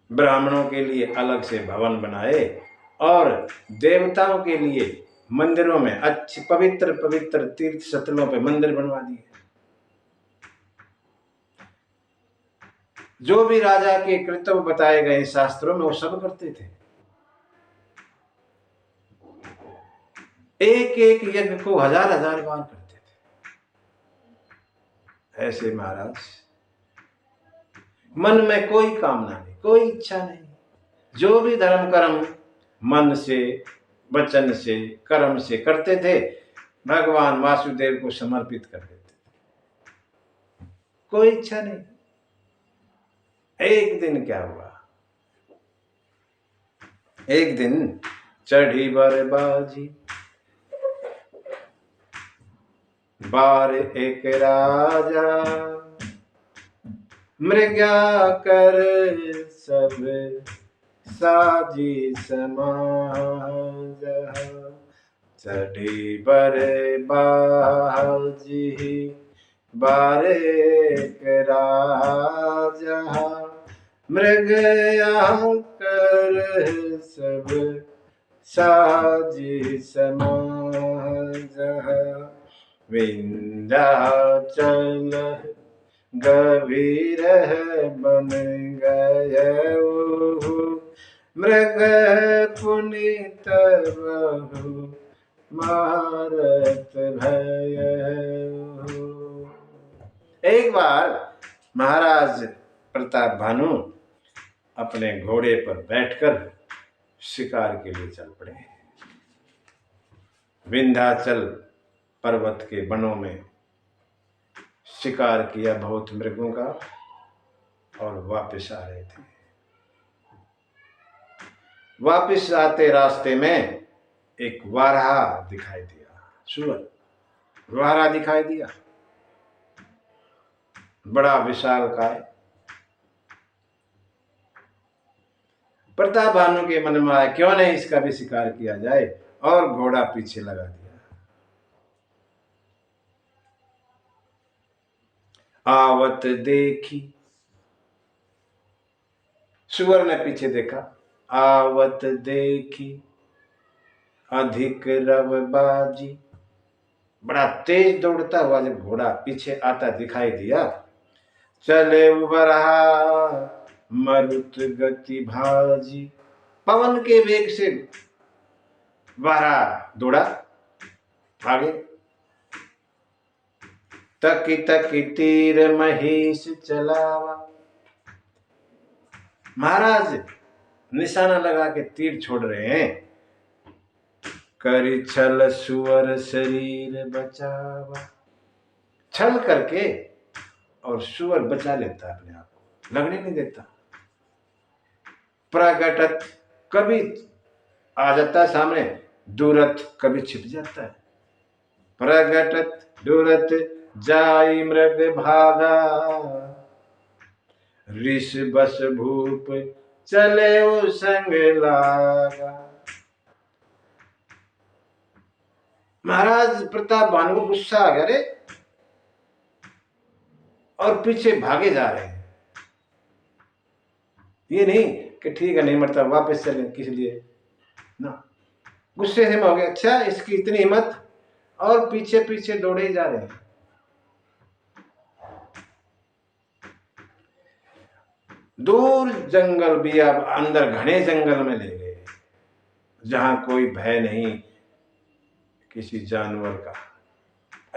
ब्राह्मणों के लिए अलग से भवन बनाए और देवताओं के लिए मंदिरों में अच्छे पवित्र पवित्र तीर्थ स्थलों पे मंदिर बनवा दिए। जो भी राजा के कर्तव्य बताए गए शास्त्रों में वो सब करते थे। एक एक यज्ञ को हजार हजार बार करते थे। ऐसे महाराज, मन में कोई कामना नहीं, कोई इच्छा नहीं, जो भी धर्म कर्म मन से, वचन से, कर्म से करते थे, भगवान वासुदेव को समर्पित कर देते थे। कोई इच्छा नहीं। एक दिन क्या हुआ, एक दिन चढ़ी बरबाजी, बार एक राजा, मृग्या कर सब साजी समाज। चढ़ी बरबाजी, बार एक राजा, मृग्या कर सब साजी समाज। विंध्याचल गभीर बन गयऊ, मृग पुनीत बहु मारत भयऊ। एक बार महाराज प्रताप भानु अपने घोड़े पर बैठकर शिकार के लिए चल पड़े। विंध्याचल पर्वत के वनों में शिकार किया बहुत मृगों का और वापस आ रहे थे। वापिस आते रास्ते में एक वारहा दिखाई दिया, सुअर वारहा दिखाई दिया, बड़ा विशालकाय। प्रताप भानु के मन में आया क्यों नहीं इसका भी शिकार किया जाए, और घोड़ा पीछे लगा दिया। आवत देखी, सुअर ने पीछे देखा, आवत देखी अधिक रवबाजी, बड़ा तेज दौड़ता हुआ जब घोड़ा पीछे आता दिखाई दिया, चले उबरहा मरुत गति भाजी, पवन के वेग से वारा दौड़ा, आगे। तकी तकी तीर महेश चलावा, महाराज निशाना लगा के तीर छोड़ रहे हैं। करी छल सुअर शरीर बचावा, छल करके और सुअर बचा लेता अपने आप को, लगने नहीं देता। प्रगटत, कभी आ जाता है सामने, दूरत कभी छिप जाता है। प्रगटत दूरत जाई मृग भागा, ऋष बस भूप चले वो संग लागा। महाराज प्रताप भानु को गुस्सा आ गया रे, और पीछे भागे जा रहे हैं। ये नहीं कि ठीक है नहीं मरता वापस चले, किस लिए ना, गुस्से से हो गया, अच्छा इसकी इतनी हिम्मत, और पीछे पीछे दौड़े जा रहे हैं। दूर जंगल भी अब अंदर घने जंगल में ले गए, जहां कोई भय नहीं किसी जानवर का।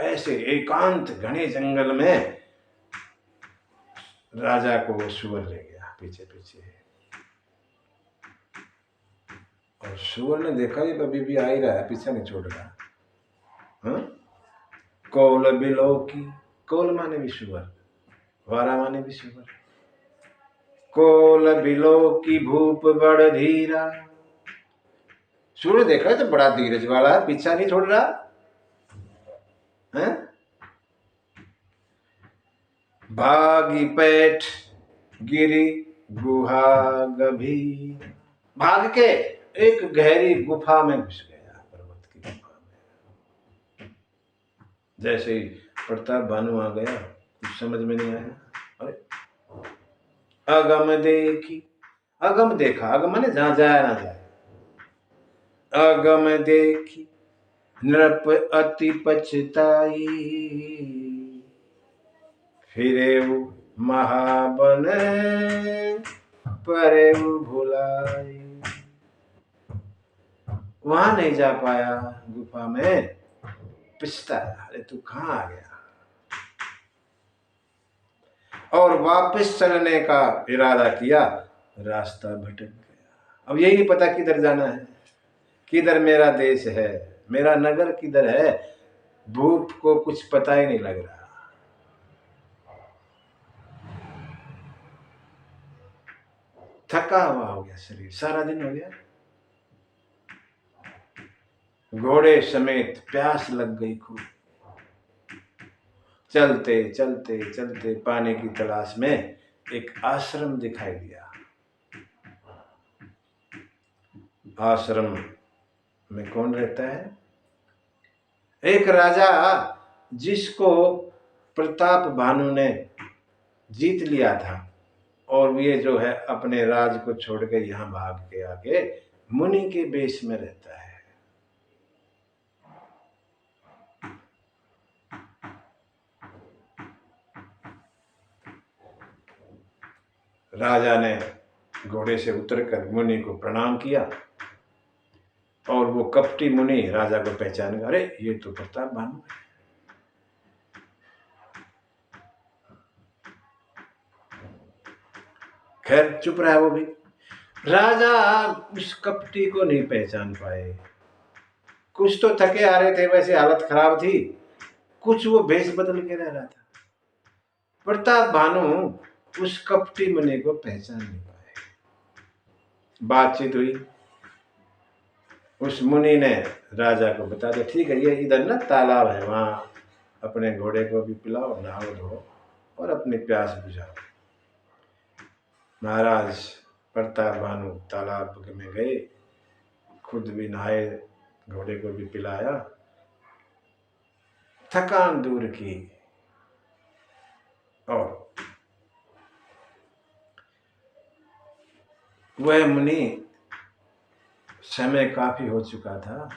ऐसे एकांत घने जंगल में राजा को वो सुअर ले गया पीछे पीछे, और सुअर ने देखा ये अभी भी आ ही रहा है, पीछा नहीं छोड़ रहा। हाँ? कौल बिलौकी, कौल माने भी सुअर, वारा माने भी सुअर। कौल बिलौकी भूप बड़ धीरा, सूर्य देखा तो बड़ा धीरज वाला है, पीछा नहीं छोड़ रहा है। भागी पैठ गिरी गुहा गभीर, भाग के एक गहरी गुफा में घुस गया, पर्वत की गुफा में। जैसे ही प्रताप भानु आ गया, कुछ समझ में नहीं आया। अरे अगम देखी, अगम देखा, अगम माने जहां जाया ना जाए। अगम देखी नृप अति पछताई, फिरे महाबन परे भुलाई। वहां नहीं जा पाया गुफा में, पिछता, अरे तू कहां आ गया, और वापस चलने का इरादा किया, रास्ता भटक गया। अब यही नहीं पता किधर जाना है, किधर मेरा देश है, मेरा नगर किधर है, भूप को कुछ पता ही नहीं लग रहा। थका हुआ हो गया शरीर, सारा दिन हो गया, घोड़े समेत प्यास लग गई खूब। चलते चलते चलते पानी की तलाश में एक आश्रम दिखाई दिया। आश्रम में कौन रहता है? एक राजा, जिसको प्रताप भानु ने जीत लिया था, और ये जो है अपने राज को छोड़ के यहाँ भाग के आके मुनि के बेश में रहता है। राजा ने घोड़े से उतरकर मुनि को प्रणाम किया, और वो कपटी मुनि राजा को पहचान गया, अरे ये तो प्रताप भानु है। खैर चुप रहा वो भी। राजा उस कपटी को नहीं पहचान पाए, कुछ तो थके आ रहे थे, वैसे हालत खराब थी, कुछ वो भेष बदल के रह रहा था। प्रताप भानु उस कपटी मुनि को पहचान नहीं पाए। बातचीत हुई, उस मुनि ने राजा को बता दिया, ठीक है, ये इधर ना तालाब है, वहाँ अपने घोड़े को भी पिलाओ, नहाओ धो और अपनी प्यास बुझाओ। महाराज प्रताप भानु तालाब में गए, खुद भी नहाए, घोड़े को भी पिलाया, थकान दूर की। और वह मुनि, समय काफी हो चुका था,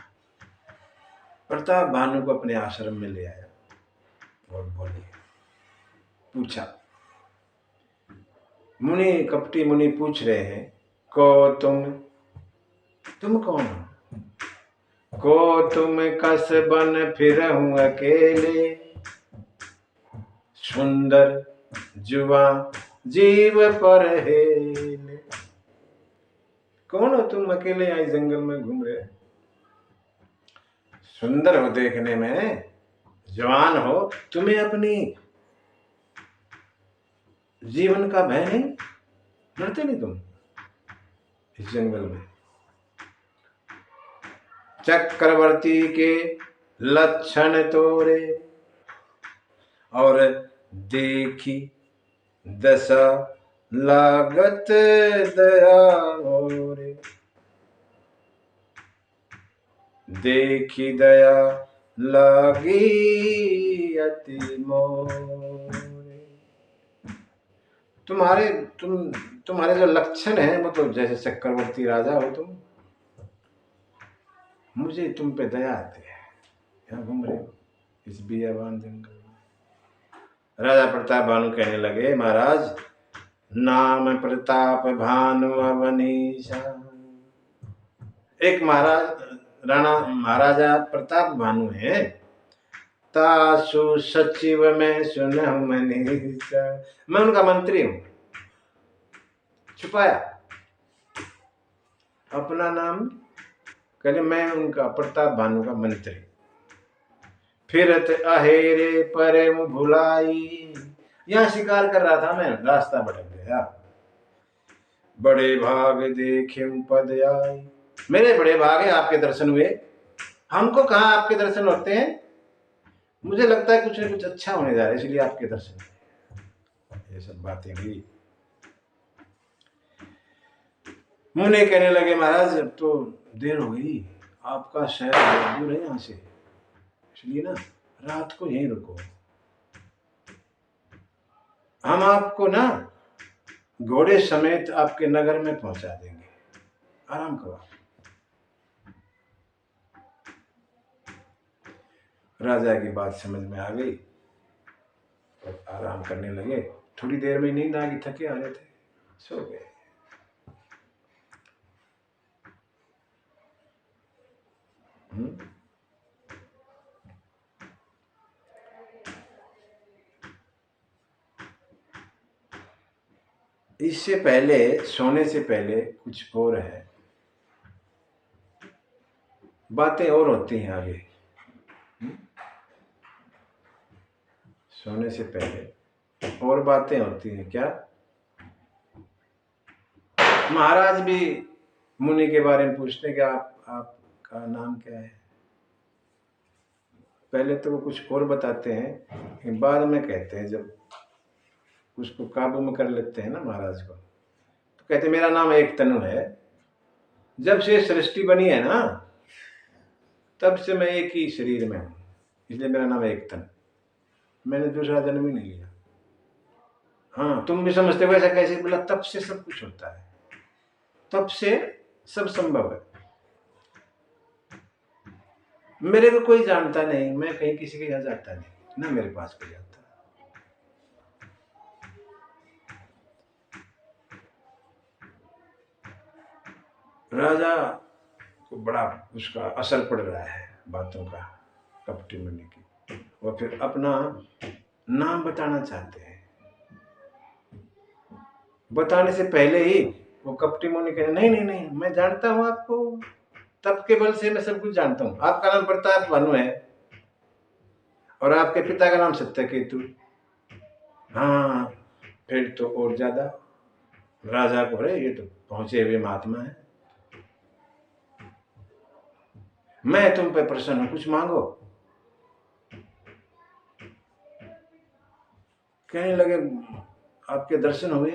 प्रताप भानु को अपने आश्रम में ले आया और पूछा, मुनि, कपटी मुनि पूछ रहे हैं, को तुम कौन हो? को तुम कस बन फिरहूं अकेले, सुंदर जुआ जीव पर हेले। कौन हो तुम, अकेले आई जंगल में घूम रहे? सुंदर हो देखने में, जवान हो, तुम्हें अपनी जीवन का भय नहीं? डरते नहीं तुम इस जंगल में? चक्रवर्ती के लक्षण तोरे, और देखी दशा लागत दया मोरे। देखी दया लागी अति मोरे। तुम्हारे जो लक्षण है वो तो जैसे चक्रवर्ती राजा हो तुम, मुझे तुम पे दया आती है। यहाँ घूम रहे हो इस बियाबान जंगल में। राजा प्रताप भानु कहने लगे, महाराज, नाम प्रताप भानु अवनीशा। एक महाराजा प्रताप भानु है, तासु सचिव में सुनहु मनीषा। मैं उनका मंत्री हूं। छुपाया अपना नाम, कहले मैं उनका प्रताप भानु का मंत्री। फिरत अहेरे परे भुलाई। यहाँ शिकार कर रहा था मैं, रास्ता भटक गया। बड़े भाग देखे पद आई। मेरे बड़े भाग है आपके दर्शन हुए। हमको कहाँ आपके दर्शन होते हैं? मुझे लगता है कुछ न कुछ अच्छा होने जा रहा है, इसलिए आपके दर्शन। ये सब बातें हुई। मुनि कहने लगे, महाराज अब तो देर हो गई, आपका शहर दूर है यहाँ से, इसलिए ना रात को यहीं रुको। हम आपको ना घोड़े समेत आपके नगर में पहुंचा देंगे, आराम करो। राजा की बात समझ में आ गई और आराम करने लगे। थोड़ी देर में नींद आ गई, थके आ रहे थे, सो गए। इससे पहले, सोने से पहले कुछ और है, बातें और होती हैं आगे। सोने से पहले और बातें होती हैं। क्या? महाराज भी मुनि के बारे में पूछते हैं कि आपका नाम क्या है। पहले तो वो कुछ और बताते हैं, बाद में कहते हैं, जब उसको काबू में कर लेते हैं ना महाराज को, तो कहते मेरा नाम एक तनु है। जब से सृष्टि बनी है ना, तब से मैं एक ही शरीर में हूं, इसलिए मेरा नाम एक तन। मैंने दूसरा जन्म ही नहीं लिया। हाँ, तुम भी समझते हो ऐसा कैसे? बोला, तब से सब कुछ होता है, तब से सब संभव है। मेरे को कोई जानता नहीं, मैं कहीं किसी के यहाँ जाता नहीं, ना मेरे पास कोई आता। राजा को बड़ा उसका असर पड़ रहा है बातों का, कपटी मुनि की। वो फिर अपना नाम बताना चाहते हैं। बताने से पहले ही वो कपटी मुनि कहते, नहीं नहीं नहीं, मैं जानता हूं आपको, तब के बल से मैं सब कुछ जानता हूं। आपका नाम प्रताप भानु है और आपके पिता का नाम सत्यकेतु। हाँ, फिर तो और ज्यादा राजा को, अरे ये तो पहुंचे हुए महात्मा है। मैं तुम पे प्रसन्न हूं, कुछ मांगो। कहने लगे आपके दर्शन हुए,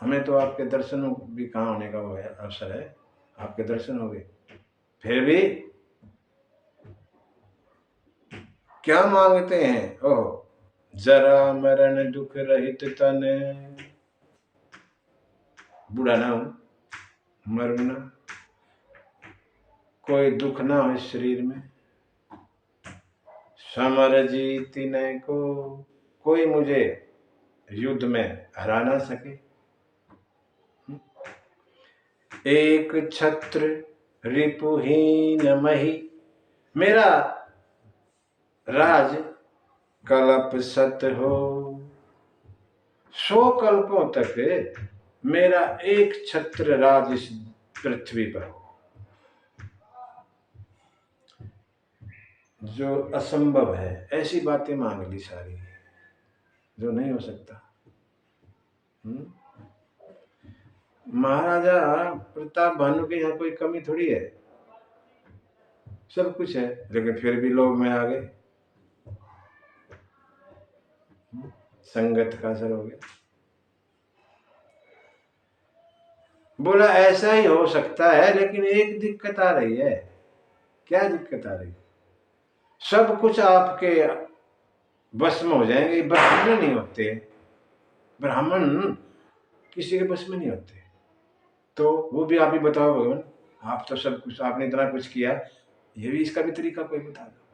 हमें तो आपके दर्शन भी कहाँ होने का वो है, अवसर है, आपके दर्शन हो गए, फिर भी क्या मांगते हैं? ओह, जरा मरण दुख रहित तन, बूढ़ा ना हूं, मरू ना, कोई दुख ना हो इस शरीर में, समर जीत न को, कोई मुझे युद्ध में हरा ना सके, एक छत्र रिपुहीन मही, मेरा राज कल्प सत हो, 100 कल्पों तक मेरा एक छत्र राज इस पृथ्वी पर हो। जो असंभव है ऐसी बातें मांग ली सारी, जो नहीं हो सकता। महाराजा प्रताप भानु के यहाँ कोई कमी थोड़ी है, सब कुछ है, लेकिन फिर भी लोग में आ गए, संगत का असर हो गया। बोला ऐसा ही हो सकता है, लेकिन एक दिक्कत आ रही है। क्या दिक्कत आ रही? सब कुछ आपके बस में हो जाएंगे, ब्राह्मण नहीं होते, ब्राह्मण किसी के बस में नहीं होते। तो वो भी आप ही बताओ भगवान, आप तो सब कुछ, आपने इतना कुछ किया, ये भी इसका भी तरीका कोई बता दो।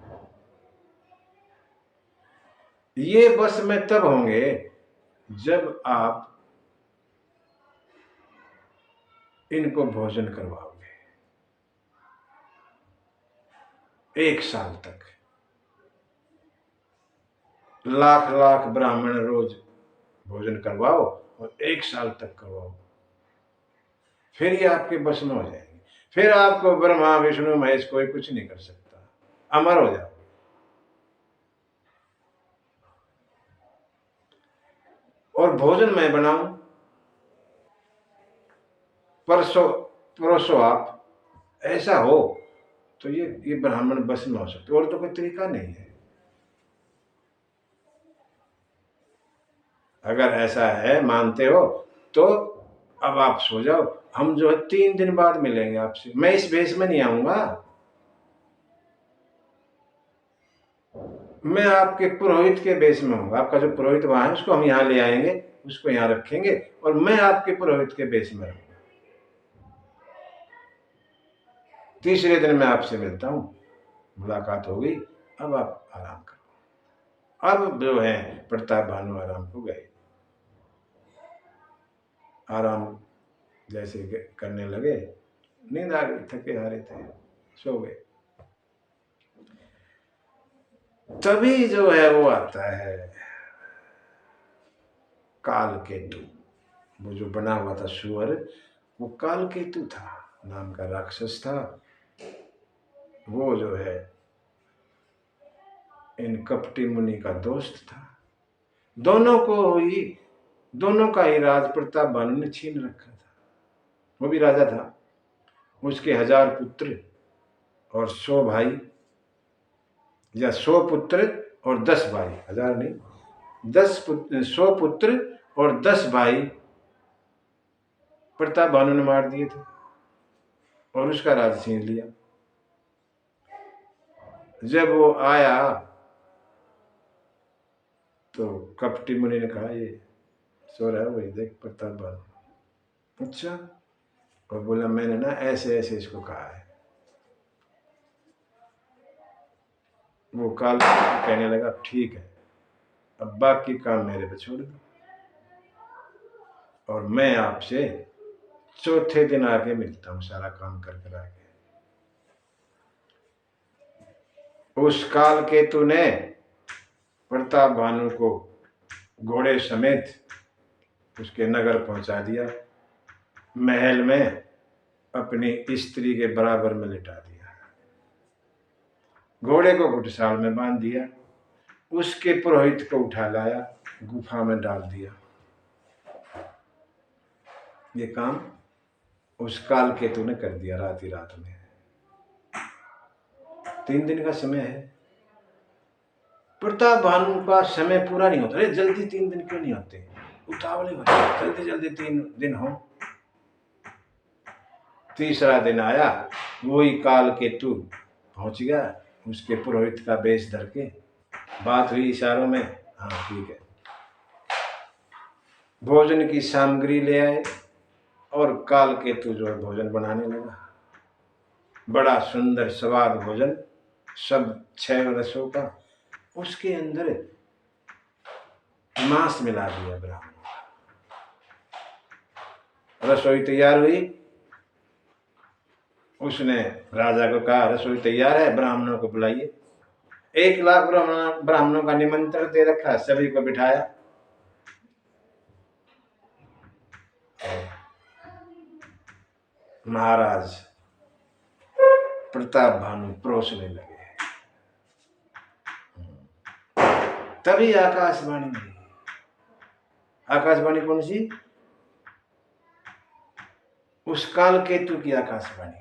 ये बस में तब होंगे जब आप इनको भोजन करवाओगे 1 साल तक, लाख लाख ब्राह्मण रोज भोजन करवाओ और 1 साल तक करवाओ, फिर ये आपके बस में हो जाएंगे। फिर आपको ब्रह्मा विष्णु महेश कोई कुछ नहीं कर सकता, अमर हो जाओ। और भोजन मैं बनाऊं, परसों परोसो आप, ऐसा हो तो ये ब्राह्मण बस में हो सकते, और तो कोई तरीका नहीं है। अगर ऐसा है, मानते हो, तो अब आप सो जाओ, हम जो है 3 दिन बाद मिलेंगे आपसे। मैं इस भेष में नहीं आऊंगा, मैं आपके पुरोहित के भेष में हूँ। आपका जो पुरोहित वहां है उसको हम यहाँ ले आएंगे, उसको यहाँ रखेंगे और मैं आपके पुरोहित के भेष में रहूंगा। तीसरे दिन मैं आपसे मिलता हूँ, मुलाकात हो गई, अब आप आराम करो। अब जो है प्रताप भानु आराम को गए, आराम जैसे करने लगे, नींद आ गई, थके हारे थे, सो गए। तभी जो है वो आता है काल केतु, वो जो बना हुआ था सुअर, वो काल केतु था, नाम का राक्षस था। वो जो है इन कपटी मुनि का दोस्त था। दोनों को ही, दोनों का ही राज प्रताप भानु ने छीन रखा था। वो भी राजा था, उसके 1000 पुत्र और 100 भाई, या 100 पुत्र और 10 भाई, 1000 नहीं, 100 पुत्र और 10 भाई प्रताप भानु ने मार दिए थे और उसका राज छीन लिया। जब वो आया तो कपटी मुनि ने कहा ये सो रहा है, वही देख प्रताप भानु। अच्छा, और बोला मैंने ना ऐसे ऐसे इसको कहा है। वो काल कहने लगा ठीक है, अब बाकी काम मेरे पे छोड़ दो और मैं आपसे चौथे दिन आके मिलता हूँ, सारा काम कर कर आके। उस काल केतु ने प्रताप भानु को घोड़े समेत उसके नगर पहुंचा दिया, महल में अपनी स्त्री के बराबर में लिटा दिया, घोड़े को घुड़साल में बांध दिया, उसके पुरोहित को उठा लाया, गुफा में डाल दिया। ये काम उस काल केतु ने कर दिया रात ही रात में। 3 दिन का समय है। प्रताप भानु का समय पूरा नहीं होता। अरे जल्दी 3 दिन क्यों नहीं होते, उतावले हो जाए, जल्दी जल्दी 3 दिन हो। तीसरा दिन आया, वही काल केतु पहुंच गया उसके पुरोहित का वेश धर के। बात हुई इशारों में, हाँ ठीक है। भोजन की सामग्री ले आए और काल केतु जो है भोजन बनाने लगा। बड़ा सुंदर स्वाद भोजन, सब 6 रसों का। उसके अंदर मांस मिला दिया ब्राह्मण। रसोई तैयार हुई। उसने राजा को कहा रसोई तैयार है, ब्राह्मणों को बुलाइए। 1 लाख ब्राह्मणों का निमंत्रण दे रखा, सभी को बिठाया। महाराज प्रताप भानु परोसने लगे। तभी आकाशवाणी हुई। आकाशवाणी कौन सी? उस काल केतु की आकाशवाणी।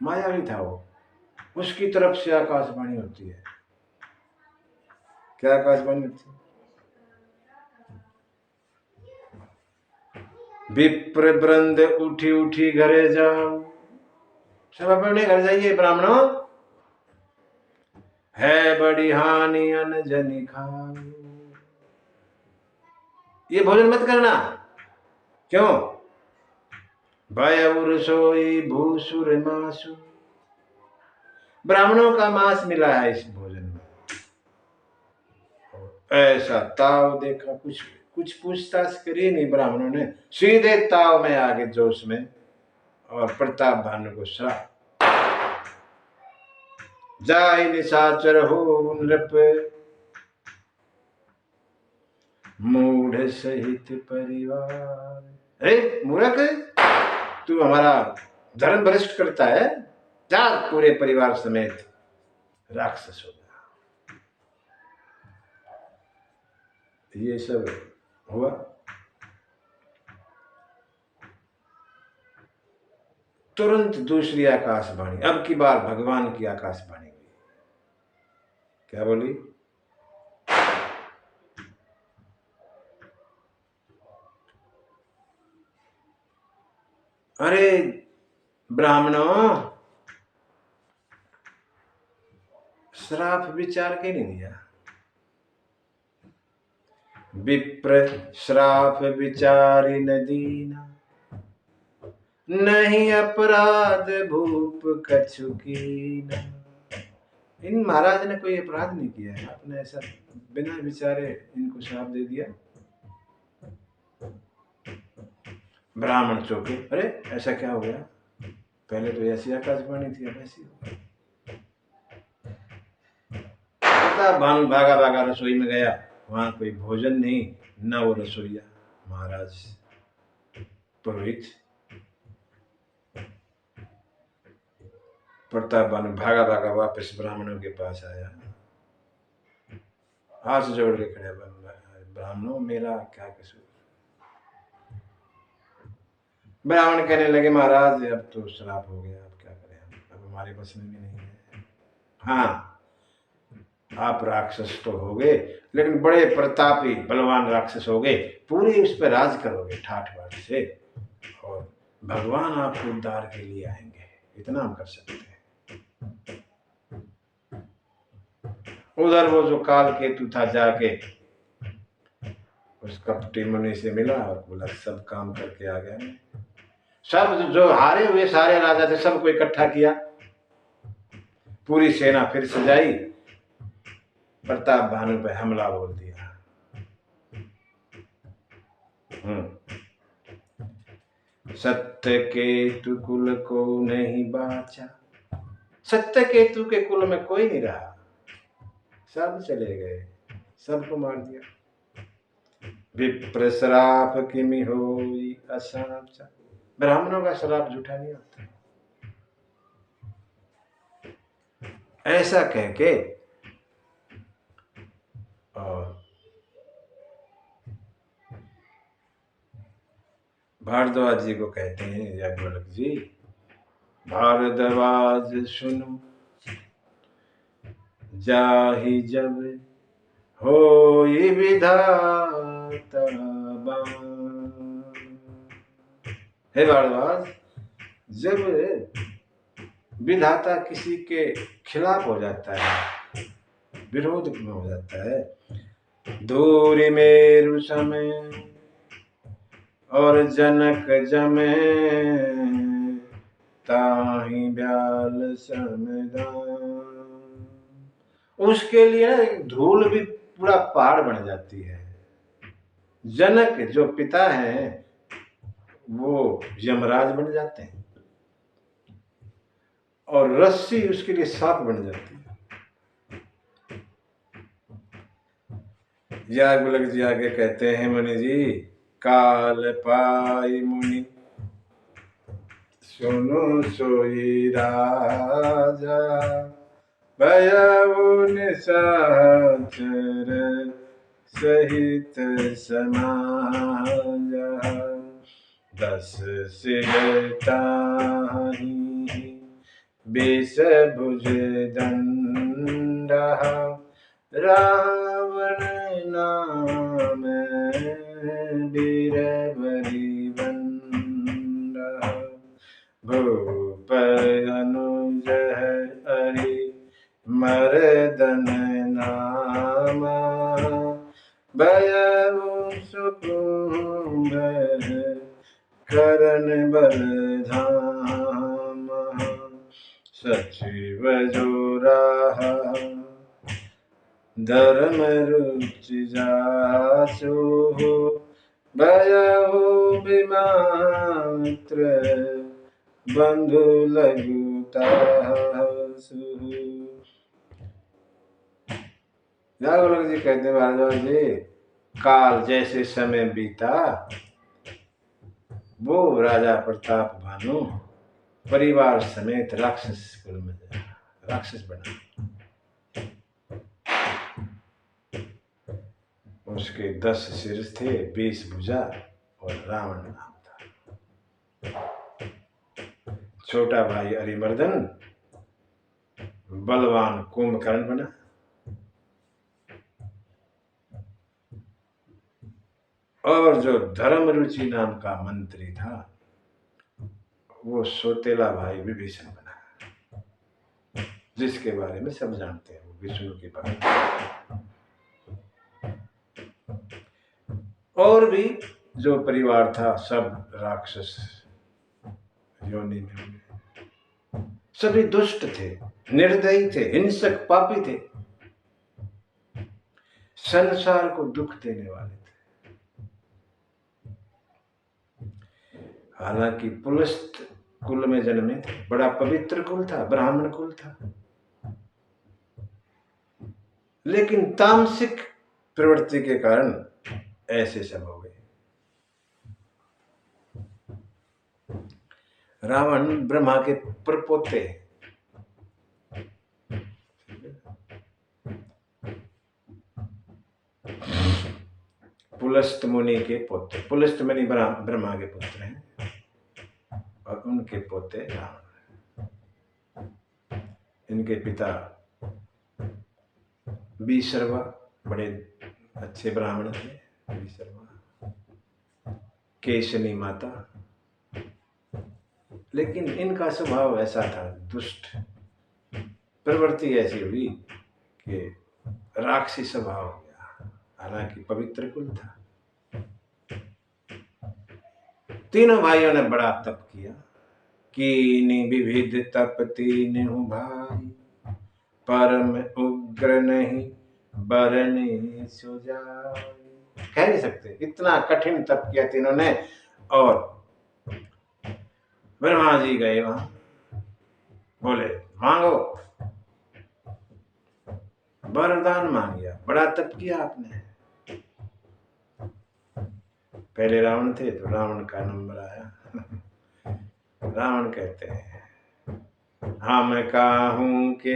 मायावी था वो, उसकी तरफ से आकाशवाणी होती है। क्या आकाशवाणी होती है? विप्र वृंद उठी उठी घरे जाओ। सब अपने घर जाइए ब्राह्मणों, है बड़ी हानि अनजनी खाओ। ये भोजन मत करना। क्यों? भय सोई भूसुर मासु। ब्राह्मणों का मांस मिला है इस भोजन में। ऐसा ताव देखा, कुछ कुछ पूछताछ करी नहीं ब्राह्मणों ने, सीधे ताव में आगे जोश में, और प्रताप भानु को श्राप। जाय निशाचर हो नृप, मूढ़ सहित परिवार। अरे मूर्ख, तू हमारा धर्म भ्रष्ट करता है, जा पूरे परिवार समेत राक्षस हो गया। ये सब हुआ। तुरंत दूसरी आकाशवाणी, अब की बार भगवान की आकाशवाणी हुई। क्या बोली? अरे ब्राह्मणों, श्राप विचार के नहीं दिया। विप्र श्राप विचारी न दीना, नहीं अपराध भूप कछु कीना। इन महाराज ने कोई अपराध नहीं किया है, आपने ऐसा बिना विचारे इनको श्राप दे दिया। ब्राह्मण चौके, अरे ऐसा क्या हो गया? पहले तो ऐसी आकाशवाणी थी, अब ऐसी हो। भानु भागा भागा रसोई में गया, वहां कोई भोजन नहीं, न वो रसोईया, महाराज पुरोहित। प्रताप भानु भागा भागा वापस ब्राह्मणों के पास आया, हाथ जोड़ के खड़े, ब्राह्मणों मेरा क्या कसूर? ब्राह्मण कहने लगे महाराज अब तो श्राप हो गया, अब क्या करें, अब हमारे बस में भी नहीं है। हाँ, आप राक्षस तो हो गए, लेकिन बड़े प्रतापी बलवान राक्षस हो गए, पूरी उस पर राज करोगे ठाठ बाट से, और भगवान आपको उद्धार के लिए आएंगे, इतना हम कर सकते हैं। उधर वो जो काल केतु था जाके उस कपटी मुनि से मिला और बोला सब काम करके आ गया। सब जो हारे हुए सारे राजा थे सबको इकट्ठा किया, पूरी सेना फिर सजाई, प्रताप भानु पे हमला बोल दिया। सत्य केतु कुल को नहीं बाचा। सत्य केतु के कुल में कोई नहीं रहा, सब चले गए, सबको मार दिया। विप्र श्राप किमि होई असाचा। ब्राह्मणों का श्राप झूठा नहीं होता। ऐसा कह के और भारद्वाज जी को कहते हैं याज्ञवल्क्य जी, भारद्वाज सुनो जाहि जब होई विधाता बान। हे भारद्वाज, जब विधाता किसी के खिलाफ हो जाता है, विरोध में हो जाता है, दूरी मेरु समय और जनक जमे, ताहि ब्याल समदान। उसके लिए धूल भी पूरा पहाड़ बन जाती है। जनक जो पिता हैं वो यमराज बन जाते हैं और रस्सी उसके लिए सांप बन जाती है। याज्ञवल्क्य जी आगे कहते हैं, मुनि जी, काल पाई मुनि सुनो सोई राजा, भयउ निशाचर सहित समाजा। 10 सिर ताहि 20 भुज दंडा, रावण नाम बीरबली बंडा। भूप अनुज हरि मर्दन नामा, भयउ सुकुंभ करन बल धामा। सचिव जो राहा धर्म रुचि जासु, भयउ विमात्र बंधु लघु तासु। याज्ञवल्क्य जी कहते हैं, भारद्वाज जी, काल जैसे समय बीता, वो राजा प्रताप भानु परिवार समेत राक्षस कुल में राक्षस बना। उसके 10 सिर थे, 20 भुजा और रावण नाम था। छोटा भाई अरिमर्दन बलवान कुंभकर्ण बना। और जो धर्म रुचि नाम का मंत्री था वो सोतेला भाई विभीषण बना, जिसके बारे में सब जानते हैं, वो विष्णु के भक्त। और भी जो परिवार था सब राक्षस योनि में, सभी दुष्ट थे, निर्दयी थे, हिंसक, पापी थे, संसार को दुख देने वाले थे। हालांकि पुलस्त कुल में जन्मे थे, बड़ा पवित्र कुल था, ब्राह्मण कुल था, लेकिन तामसिक प्रवृत्ति के कारण ऐसे सब हो गए। रावण ब्रह्मा के परपोते, पुलस्त मुनि के पोते। पुलस्त मुनि ब्रह्मा के पुत्र हैं और उनके पोते रावण। इनके पिता बीसर्वा बड़े अच्छे ब्राह्मण थे, बीसर्वा, केशनी माता। लेकिन इनका स्वभाव ऐसा था, दुष्ट प्रवृत्ति ऐसी हुई कि राक्षसी स्वभाव हो गया, हालांकि पवित्र कुल था। तीनों भाइयों ने बड़ा तप किया, कीनी विविध तप तीनों भाई, परम उग्र नहीं बरनी सुजाई। कह नहीं सकते, इतना कठिन तप किया तीनों ने। और ब्रह्मा जी गए वहां, बोले मांगो, वरदान मांग लिया। बड़ा तप किया आपने। पहले रावण थे तो रावण का नंबर आया। रावण कहते हैं, हम काहूं के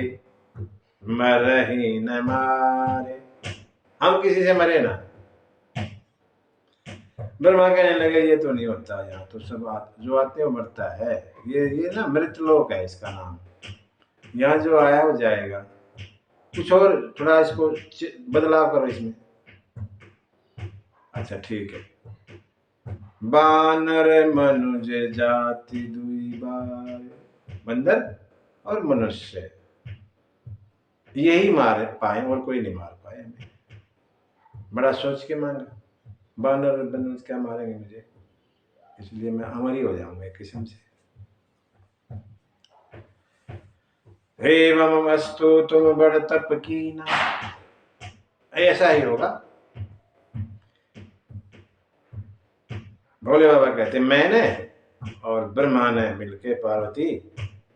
मरही न मारे, हम किसी से मरे ना। ब्रह्मा कहने लगे ये तो नहीं होता, यहाँ तो सब जो आते हो मरता है, ये ना मृतलोक है इसका नाम, यहाँ जो आया वो जाएगा। कुछ और थोड़ा इसको बदलाव करो इसमें। अच्छा ठीक है। बानर मनुज जाति दुई बार, बंदर और मनुष्य यही मार पाए और कोई नहीं मार पाए हमें। बड़ा सोच के मांगा, बानर और मनुष्य क्या मारेंगे मुझे, इसलिए मैं अमर ही हो जाऊंगा एक किस्म से। एवं वस्तु तुम बड़ तप की ना, ऐसा ही होगा। भोले बाबा कहते मैंने और ब्रह्मा ने मिलके पार्वती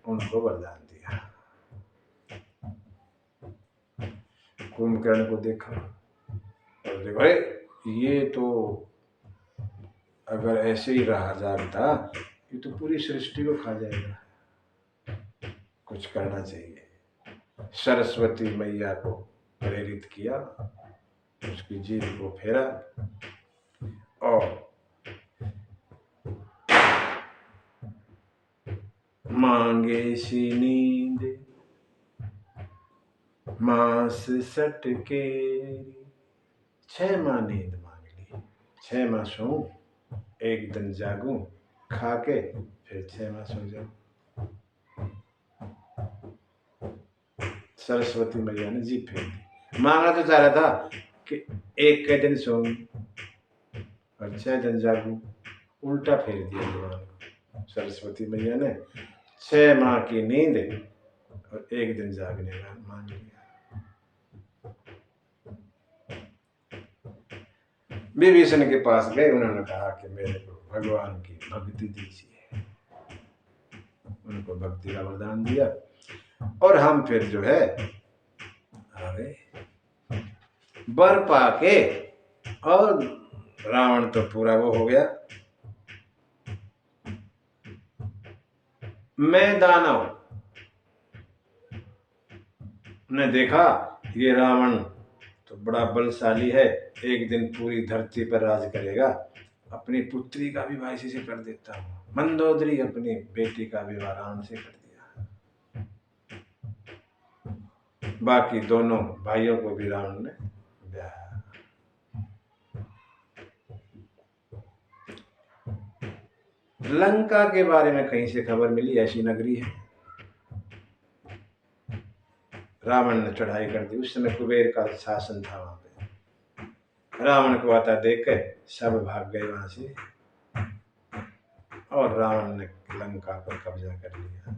उनको वरदान दिया। कुंभकर्ण को देखा और देखो ये तो अगर ऐसे ही रहा जागता ये तो पूरी सृष्टि को खा जाएगा, कुछ करना चाहिए। सरस्वती मैया को प्रेरित किया, उसकी जीभ को फेरा और मांगे सी नींद मास सटके, 6 माह नींद मांग ली, 6 माह सोऊं, एक दिन जागूं, खा के फिर 6 माह सो जाऊं। सरस्वती मैया ने जीभ फेर दी। मांगना तो चाह रहा था कि एक के दिन सोऊं और 6 दिन जागूं, उल्टा फेर दिया भगवान को। सरस्वती मैया ने 6 माह की नींद और एक दिन जागने का मांग लिया। विभीषण के पास गए, उन्होंने कहा कि मेरे को भगवान की भक्ति दीजिए, उनको भक्ति का वरदान दिया और हम फिर जो है आ गए वर पाके। और रावण तो पूरा वो हो गया, मैं दानव ने देखा ये रावण तो बड़ा बलशाली है, एक दिन पूरी धरती पर राज करेगा, अपनी पुत्री का विवाह इसी से कर देता हूँ। मंदोदरी अपनी बेटी का विवाह रावण से कर दिया, बाकी दोनों भाइयों को भी रावण ने ब्याह। लंका के बारे में कहीं से खबर मिली, ऐसी नगरी है, रावण ने चढ़ाई कर दी। उस समय कुबेर का शासन था वहां पे। रावण को आता देख कर सब भाग गए वहां से और रावण ने लंका पर कब्जा कर लिया।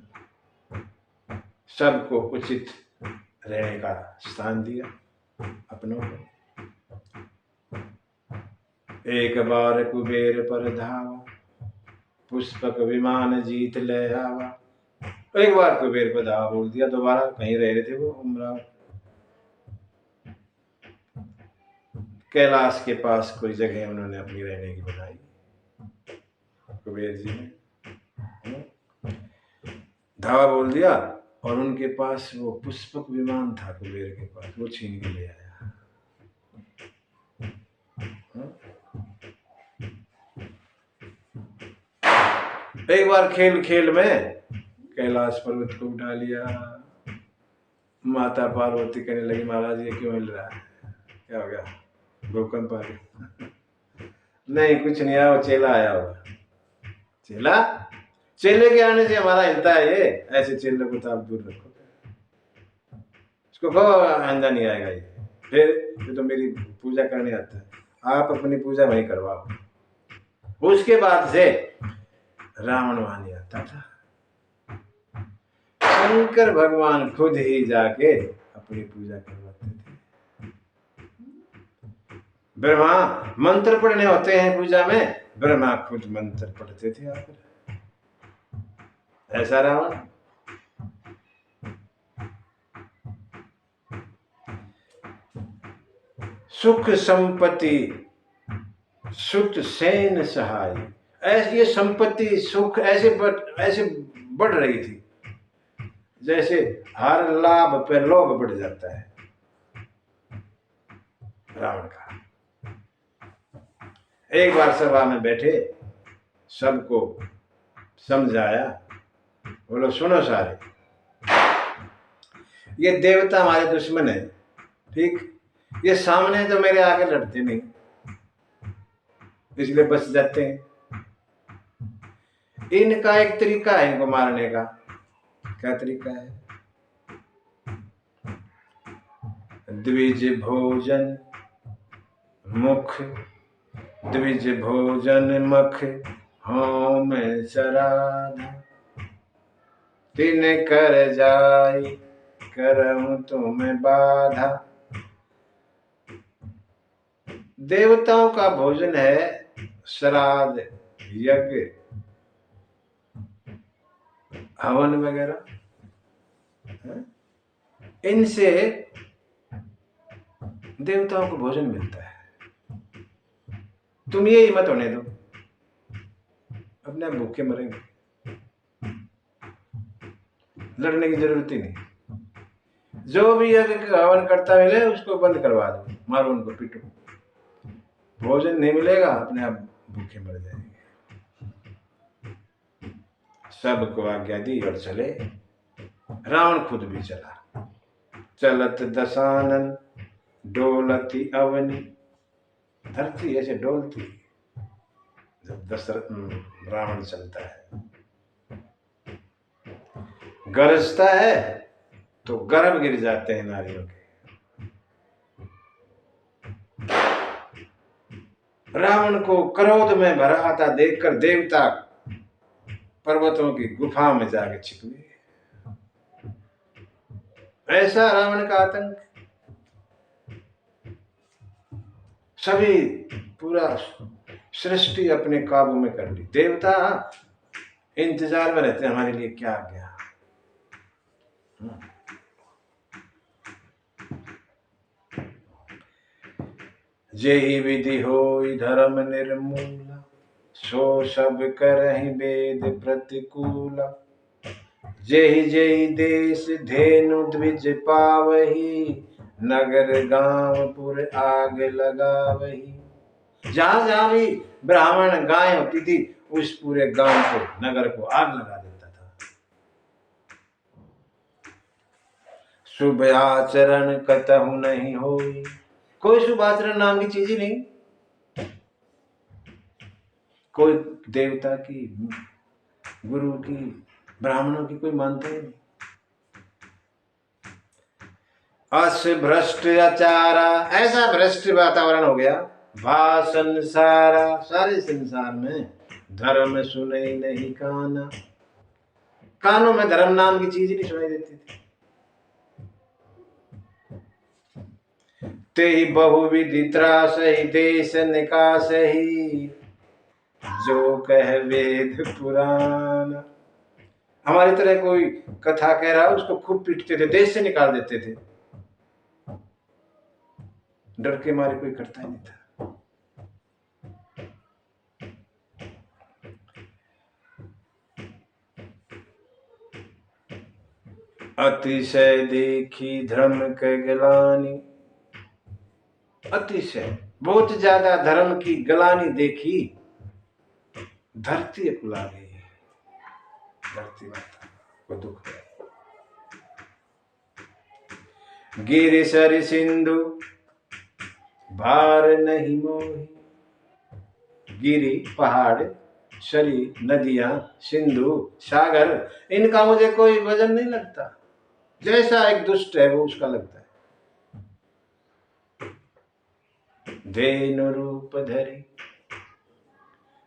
सबको उचित रहने का स्थान दिया अपनों को। एक बार कुबेर पर धावा, पुष्पक विमान जीत ले आवा। एक बार कुबेर पर धावा बोल दिया, दोबारा कहीं रह रहे थे वो उमराव, कैलाश के पास कोई जगह उन्होंने अपनी रहने की बनाई कुबेर जी ने। धावा बोल दिया और उनके पास वो पुष्पक विमान था कुबेर के पास, वो छीन के ले आया। एक बार खेल खेल में कैलाश पर्वत को उठा लिया। माता पार्वती कहने लगी महाराज ये क्यों हिल रहा है, क्या हो गया, भूकंप आ गया? नहीं कुछ नहीं आया, वो चेला आया होगा। चेला, चेले के आने से हमारा हिलता है ये, ऐसे चेले को तो आप दूर रखो, इसको कहो आंदा नहीं आएगा ये। फिर ये तो मेरी पूजा करने आता है, आप अपनी पूजा वहीं करवाओ। उसके बाद से रावण वहां नहीं आता था, शंकर भगवान खुद ही जाके अपनी पूजा करवाते थे। ब्रह्मा मंत्र पढ़ने होते हैं पूजा में, ब्रह्मा खुद मंत्र पढ़ते थे आकर। ऐसा रावण। सुख संपत्ति सुत सेन सहाय, ऐसी ये संपत्ति सुख ऐसे बढ़ रही थी जैसे हर लाभ पर लोभ बढ़ जाता है रावण का। एक बार सभा में बैठे, सबको समझाया, बोलो सुनो सारे, ये देवता हमारे दुश्मन है, ठीक। ये सामने तो मेरे आगे लड़ते नहीं, इसलिए बच जाते हैं। इनका एक तरीका है इनको मारने का। क्या तरीका है? द्विज भोजन मुख, द्विज भोजन मख होम श्राद्ध, तिन कर जाई करहूं तुम्हें बाधा। देवताओं का भोजन है श्राद्ध, यज्ञ, हवन वगैरह, इनसे देवताओं को भोजन मिलता है। तुम ये मत होने दो, अपने आप भूखे मरेंगे, लड़ने की जरूरत ही नहीं। जो भी यज्ञ हवन करता मिले उसको बंद करवा दो, मारो उनको, पीटो। भोजन नहीं मिलेगा, अपने आप भूखे मर जाएंगे। सबको आज्ञा दी और चले। रावण खुद भी चला। चलत दशानन डोलती अवनी, धरती ऐसे डोलती जब दशरथ रावण चलता है। गरजता है तो गर्भ गिर जाते हैं नारियों के। रावण को क्रोध में भरा आता देखकर देवता पर्वतों की गुफा में जाके छिप गए। ऐसा रावण का आतंक। सभी पूरा सृष्टि अपने काबू में कर ली। देवता इंतजार में रहते हैं हमारे लिए क्या आ गया। जेहि विधि होई धर्म निर्मूला, सो सब करहि वेद प्रतिकूला। जेहि जेहि देश धेनु द्विज पावही, नगर गांव पुर आग लगावही। जहां जहां भी ब्राह्मण गाय होती थी उस पूरे गांव को, नगर को आग लगा देता था। शुभ आचरण कतहु नहीं होई, कोई शुभ आचरण नाम की चीज ही नहीं। कोई देवता की, गुरु की, ब्राह्मणों की कोई मानता ही नहीं। अस भ्रष्ट आचारा, ऐसा भ्रष्ट वातावरण हो गया। भा संसारा, सारे संसार में धर्म सुने नहीं काना, कानों में धर्म नाम की चीज नहीं सुनाई देती थी। ते ही बहुविधि त्रास ही देश निकास ही, जो कह वेद पुराण। हमारी तरह कोई कथा कह रहा है उसको खूब पीटते थे, देश से निकाल देते थे। डर के मारे कोई करता ही नहीं था। अतिशय देखी धर्म के गलानी, अतिशय बहुत ज्यादा धर्म की गलानी देखी, धरती अकुला गई। धरती माता को दुख है। गिरि सर सिंधु भार नहीं मोही, गिरी पहाड़, सरी नदियां, सिंधु सागर, इनका मुझे कोई वजन नहीं लगता। जैसा एक दुष्ट है वो उसका लगता है। धेनु रूप धरी,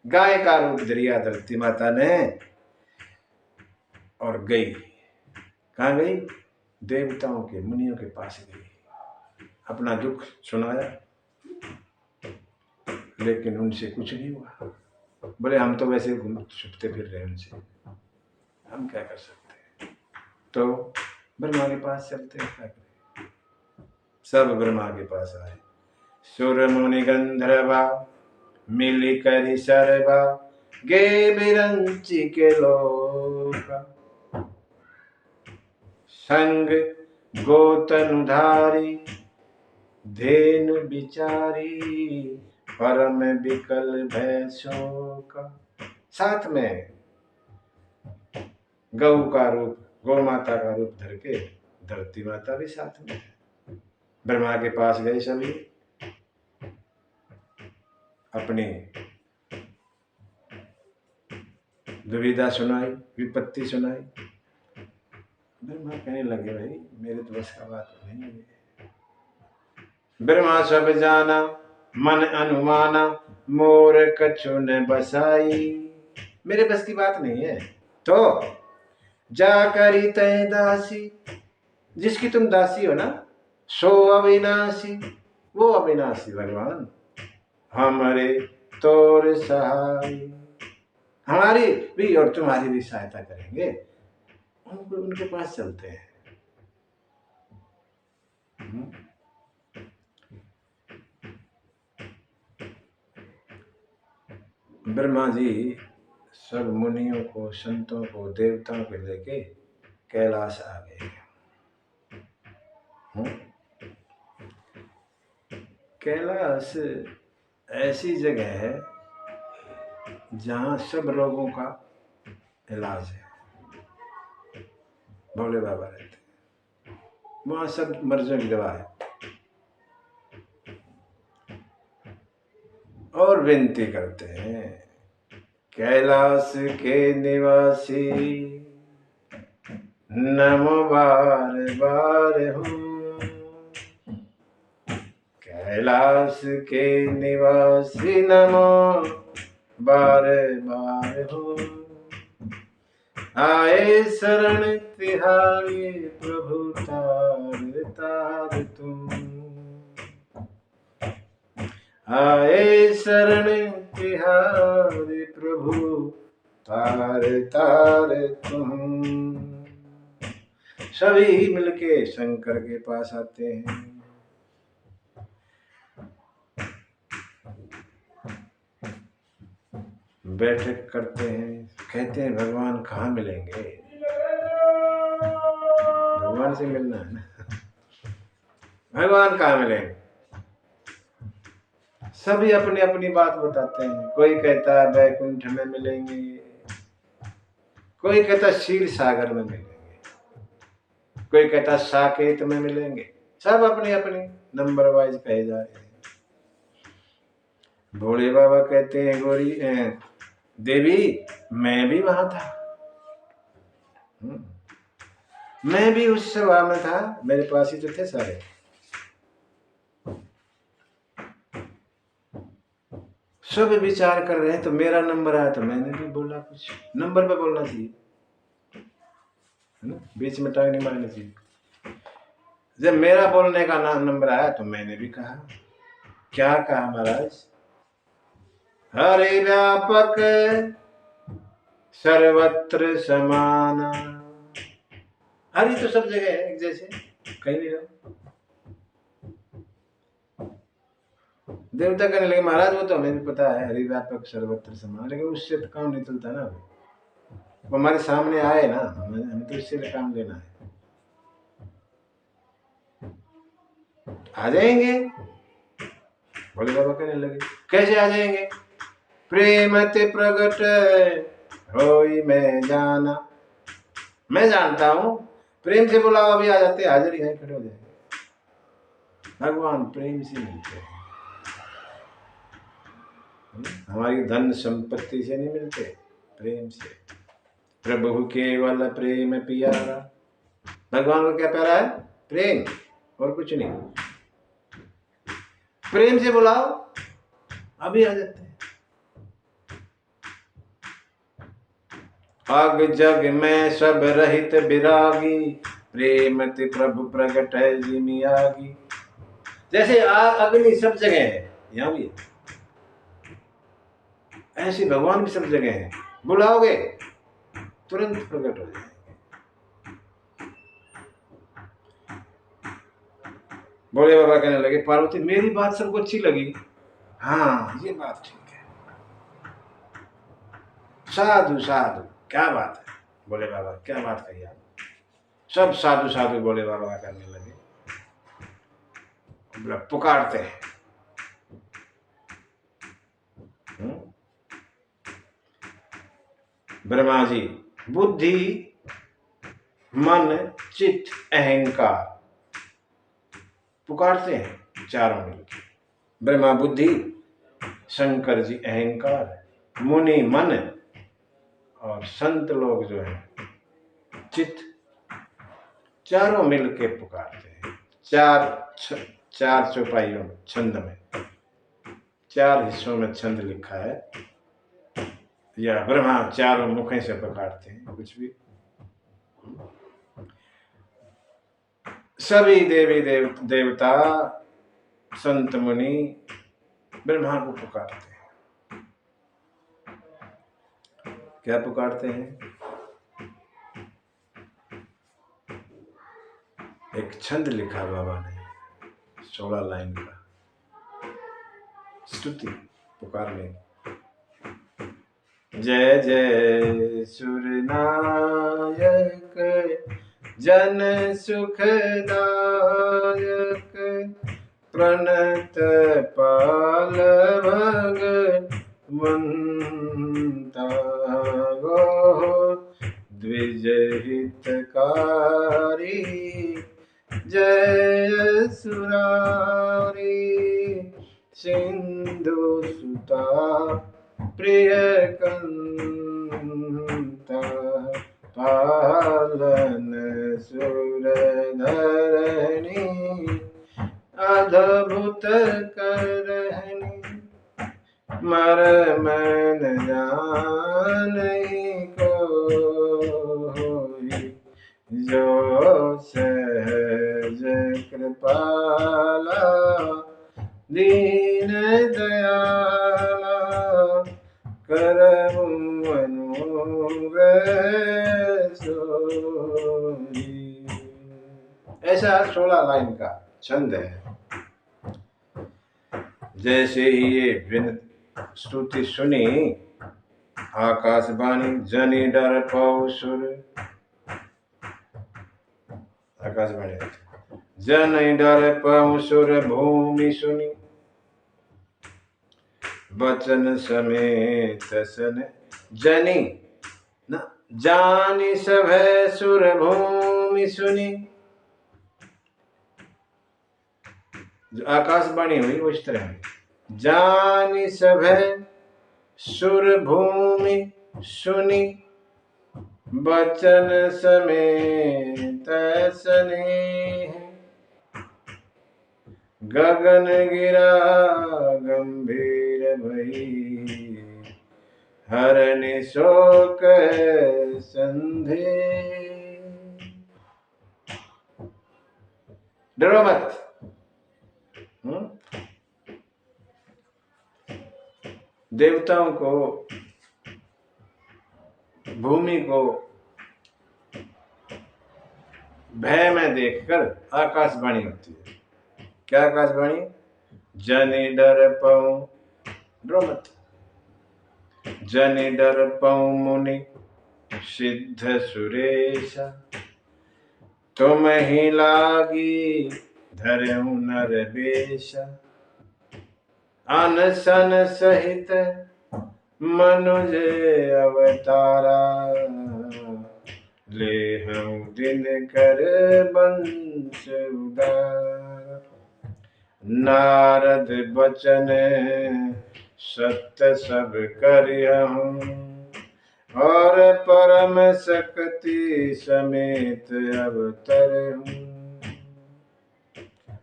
गाय का रूप धरिया धरती माता ने और गई। कहां गई? देवताओं के, मुनियों के पास गई, अपना दुख सुनाया, लेकिन उनसे कुछ नहीं हुआ। बोले हम तो वैसे घूम छुपते फिर रहे, उनसे हम क्या कर सकते हैं। तो ब्रह्मा के पास चलते हैं, क्या करें। सब ब्रह्मा के पास आए। सुर मुनि गंधर्वा मिली करी सरवा, गे बिरंची के लोका। संग गोतनुधारी धेनु बिचारी, परम विकल भय शोका। साथ में गौ का रूप, गौ माता का रूप धर के धरती माता भी साथ में है। ब्रह्मा के पास गए सभी, अपनी दुविधा सुनाई, विपत्ति सुनाई। ब्रह्मा कहने लगे भाई मेरे तो बस का बात नहीं है। ब्रह्मा सब जाना मन अनुमाना, मोर कछु न बसाई। मेरे बस की बात नहीं है, तो जा करी तय दासी, जिसकी तुम दासी हो ना, सो अविनाशी, वो अविनाशी भगवान हमारे तोर सहाय, हमारी भी और तुम्हारी भी सहायता करेंगे। उनके पास चलते हैं। ब्रह्मा जी सब मुनियों को, संतों को, देवताओं को लेके कैलाश आ गए। कैलाश ऐसी जगह है जहाँ सब रोगों का इलाज है। भोले बाबा रहते हैं वहाँ, सब मर्जों की दवा है। और विनती करते हैं, कैलाश के निवासी नमो बार बार हूँ, कैलाश के निवासी नमो बार बार हूँ, आए शरण तिहारी प्रभु तार तार तुम, आए शरण तिहारी प्रभु तार तार तुम। सभी मिलके शंकर के पास आते हैं। बैठक करते हैं, कहते हैं भगवान कहाँ मिलेंगे, भगवान से मिलना है ना, भगवान कहाँ मिलेंगे। सभी अपनी अपनी बात बताते हैं। कोई कहता है बैकुंठ में मिलेंगे, कोई कहता क्षीर सागर में मिलेंगे, कोई कहता साकेत में मिलेंगे। सब अपनी अपनी नंबर वाइज कहे जा रहे हैं। भोले बाबा कहते हैं गोरी देवी मैं भी वहां था, मैं भी उस सभा में था, मेरे पास ही तो थे सारे। सब विचार कर रहे हैं, तो मेरा नंबर आया तो मैंने भी बोला कुछ। नंबर पे बोलना चाहिए, बीच में टाइम नहीं मारना चाहिए। जब मेरा बोलने का नंबर आया तो मैंने भी कहा। क्या कहा महाराज? हरे व्यापक सर्वत्र समाना। हरि तो सब जगह है, एक जैसे कहीं भी रहो। देवता कहने लगे महाराज वो तो हमें भी पता है, हरि व्यापक सर्वत्र समान, लेकिन उससे तो काम नहीं चलता ना। वो हमारे सामने आए ना, हमें तो इससे काम लेना है। आ जाएंगे। भोले बाबा कहने लगे कैसे आ जाएंगे? प्रेम ते प्रगट होई मैं जाना। मैं जानता हूं, प्रेम से बुलाओ अभी आ जाते, हाजिर ही है, खड़े हो जाएंगे। भगवान प्रेम से मिलते हैं, हमारी धन संपत्ति से नहीं मिलते, प्रेम से। प्रभु केवल प्रेम पियारा। भगवान को क्या प्यारा है? प्रेम, और कुछ नहीं। प्रेम से बुलाओ अभी आ जाते हैं। आग जग में सब रहित विरागी, प्रेम ते प्रभु प्रगट है जिमियागी। जैसे आग अग्नि सब जगह है, यहां भी है, ऐसे भगवान भी सब जगह है। बुलाओगे तुरंत प्रकट हो जाएंगे। भोले बाबा कहने लगे पार्वती मेरी बात सबको अच्छी लगी, हाँ ये बात ठीक है, साधु साधु, क्या बात है। बोले बाबा क्या बात कही आप? सब साधु साधु बोले बाबा करने लगे, पुकारते हैं। ब्रह्मा जी बुद्धि मन, चित्त, अहंकार पुकारते हैं चारों मिलकर। ब्रह्मा बुद्धि, शंकर जी अहंकार, मुनि मन, और संत लोग जो है चित्त, चारों मिलके पुकारते हैं। चार चौपाइयों में, छंद में, 4 हिस्सों में छंद लिखा है, या ब्रह्मा चारों मुखों से पुकारते हैं। कुछ भी सभी देवी देवता, संत मुनि ब्रह्मा को पुकारते हैं। क्या पुकारते हैं? एक छंद लिखा बाबा ने, 16 लाइन का, स्तुति पुकारने। जय जय सुरनायक, जन सुखदायक, प्रणत पाल भगवंता गो, द्विज हितकारी, जय सुरारी, सिंधु सुता प्रिय कंता, पालन सुर धरणी, अद्भुत करहनी, मर मन जानहि कोई, जो सहज कृपाला, दीन दयाला, करहु अनुग्रह सोई। ऐसा 16 लाइन का छंद है। जैसे ही ये स्तुति सुनी, आकाशवाणी, जनि डर पौ सुर, आकाशवाणी, जनि डर पौ सुर भूमि सुनी, बचन समेत सन जनि न जानि सभै सुर भूमि सुनी। जो आकाशवाणी हुई वो इस तरह, जानि सभै सुर भूमि सुनी, बचन समेत सनेह, गगन गिरा गंभीर भई, हरनि शोक संदेह। डरो मत। देवताओं को, भूमि को भय में देखकर आकाशवाणी होती है। क्या आकाशवाणी? जनि डर पौ, डरो मत, जनि डर पौ मुनि सिद्ध सुरेशा, तुम ही लागी धरऊ नर बेशा, अनशन सहित मनुज अवतारा, ले हम दिन कर बंश उदारा, नारद बचन सत्य सब करिहूँ, और परम शक्ति समेत अवतरहूँ,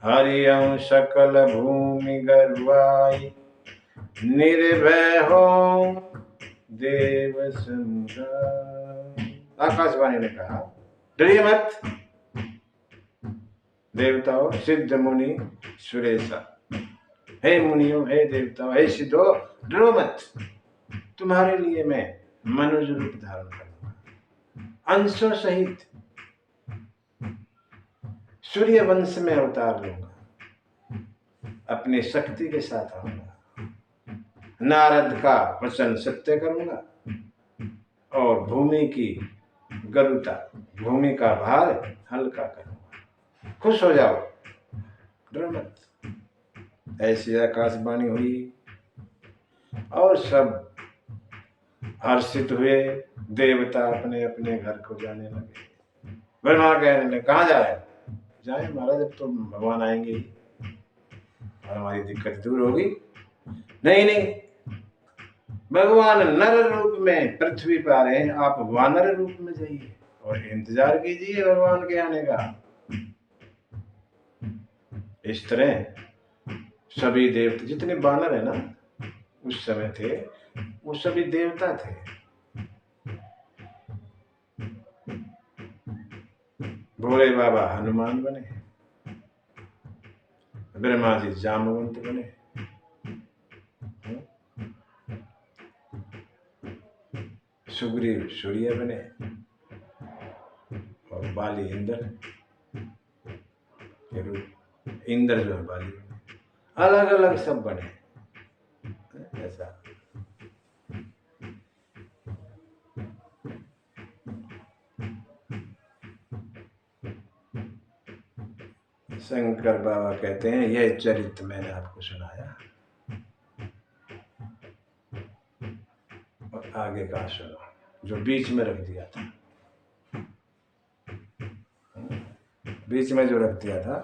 हरियं सकल भूमि गरुआई, निर्भय हो देव समुदाय। आकाशवाणी ने कहा, डरिए मत देवताओं, सिद्ध मुनि सुरेशा, हे मुनियों, हे देवताओं, हे सिद्धो, डरो मत, तुम्हारे लिए मैं मनुज रूप धारण करूंगा, अंशों सहित सूर्य वंश में अवतार लूंगा, अपनी शक्ति के साथ आऊंगा, नारद का वचन सत्य करूंगा, और भूमि की गरुता, भूमि का भार हल्का करूंगा, खुश हो जाओ, डरो मत। ऐसी आकाशवाणी हुई और सब हर्षित हुए। देवता अपने अपने घर को जाने लगे। ब्रह्मा कहने लगे कहाँ जा रहे हो? जाए महाराज, जब तो भगवान आएंगे ही और हमारी दिक्कत दूर होगी। नहीं नहीं, भगवान नर रूप में पृथ्वी पर आ रहे हैं, आप वानर रूप में जाइए और इंतजार कीजिए भगवान के आने का। इस तरह सभी देवता जितने बानर है ना उस समय थे, वो सभी देवता थे। भोले बाबा हनुमान बने, ब्रह्मा जी जामवंत बने, सुग्रीव सूर्य बने और बाली इंद्र, इंद्र जो है बाली बने, अलग अलग सब बने। ऐसा शंकर बाबा कहते हैं यह चरित्र मैंने आपको सुनाया, और आगे का सुनो जो बीच में रख दिया था, बीच में जो रख दिया था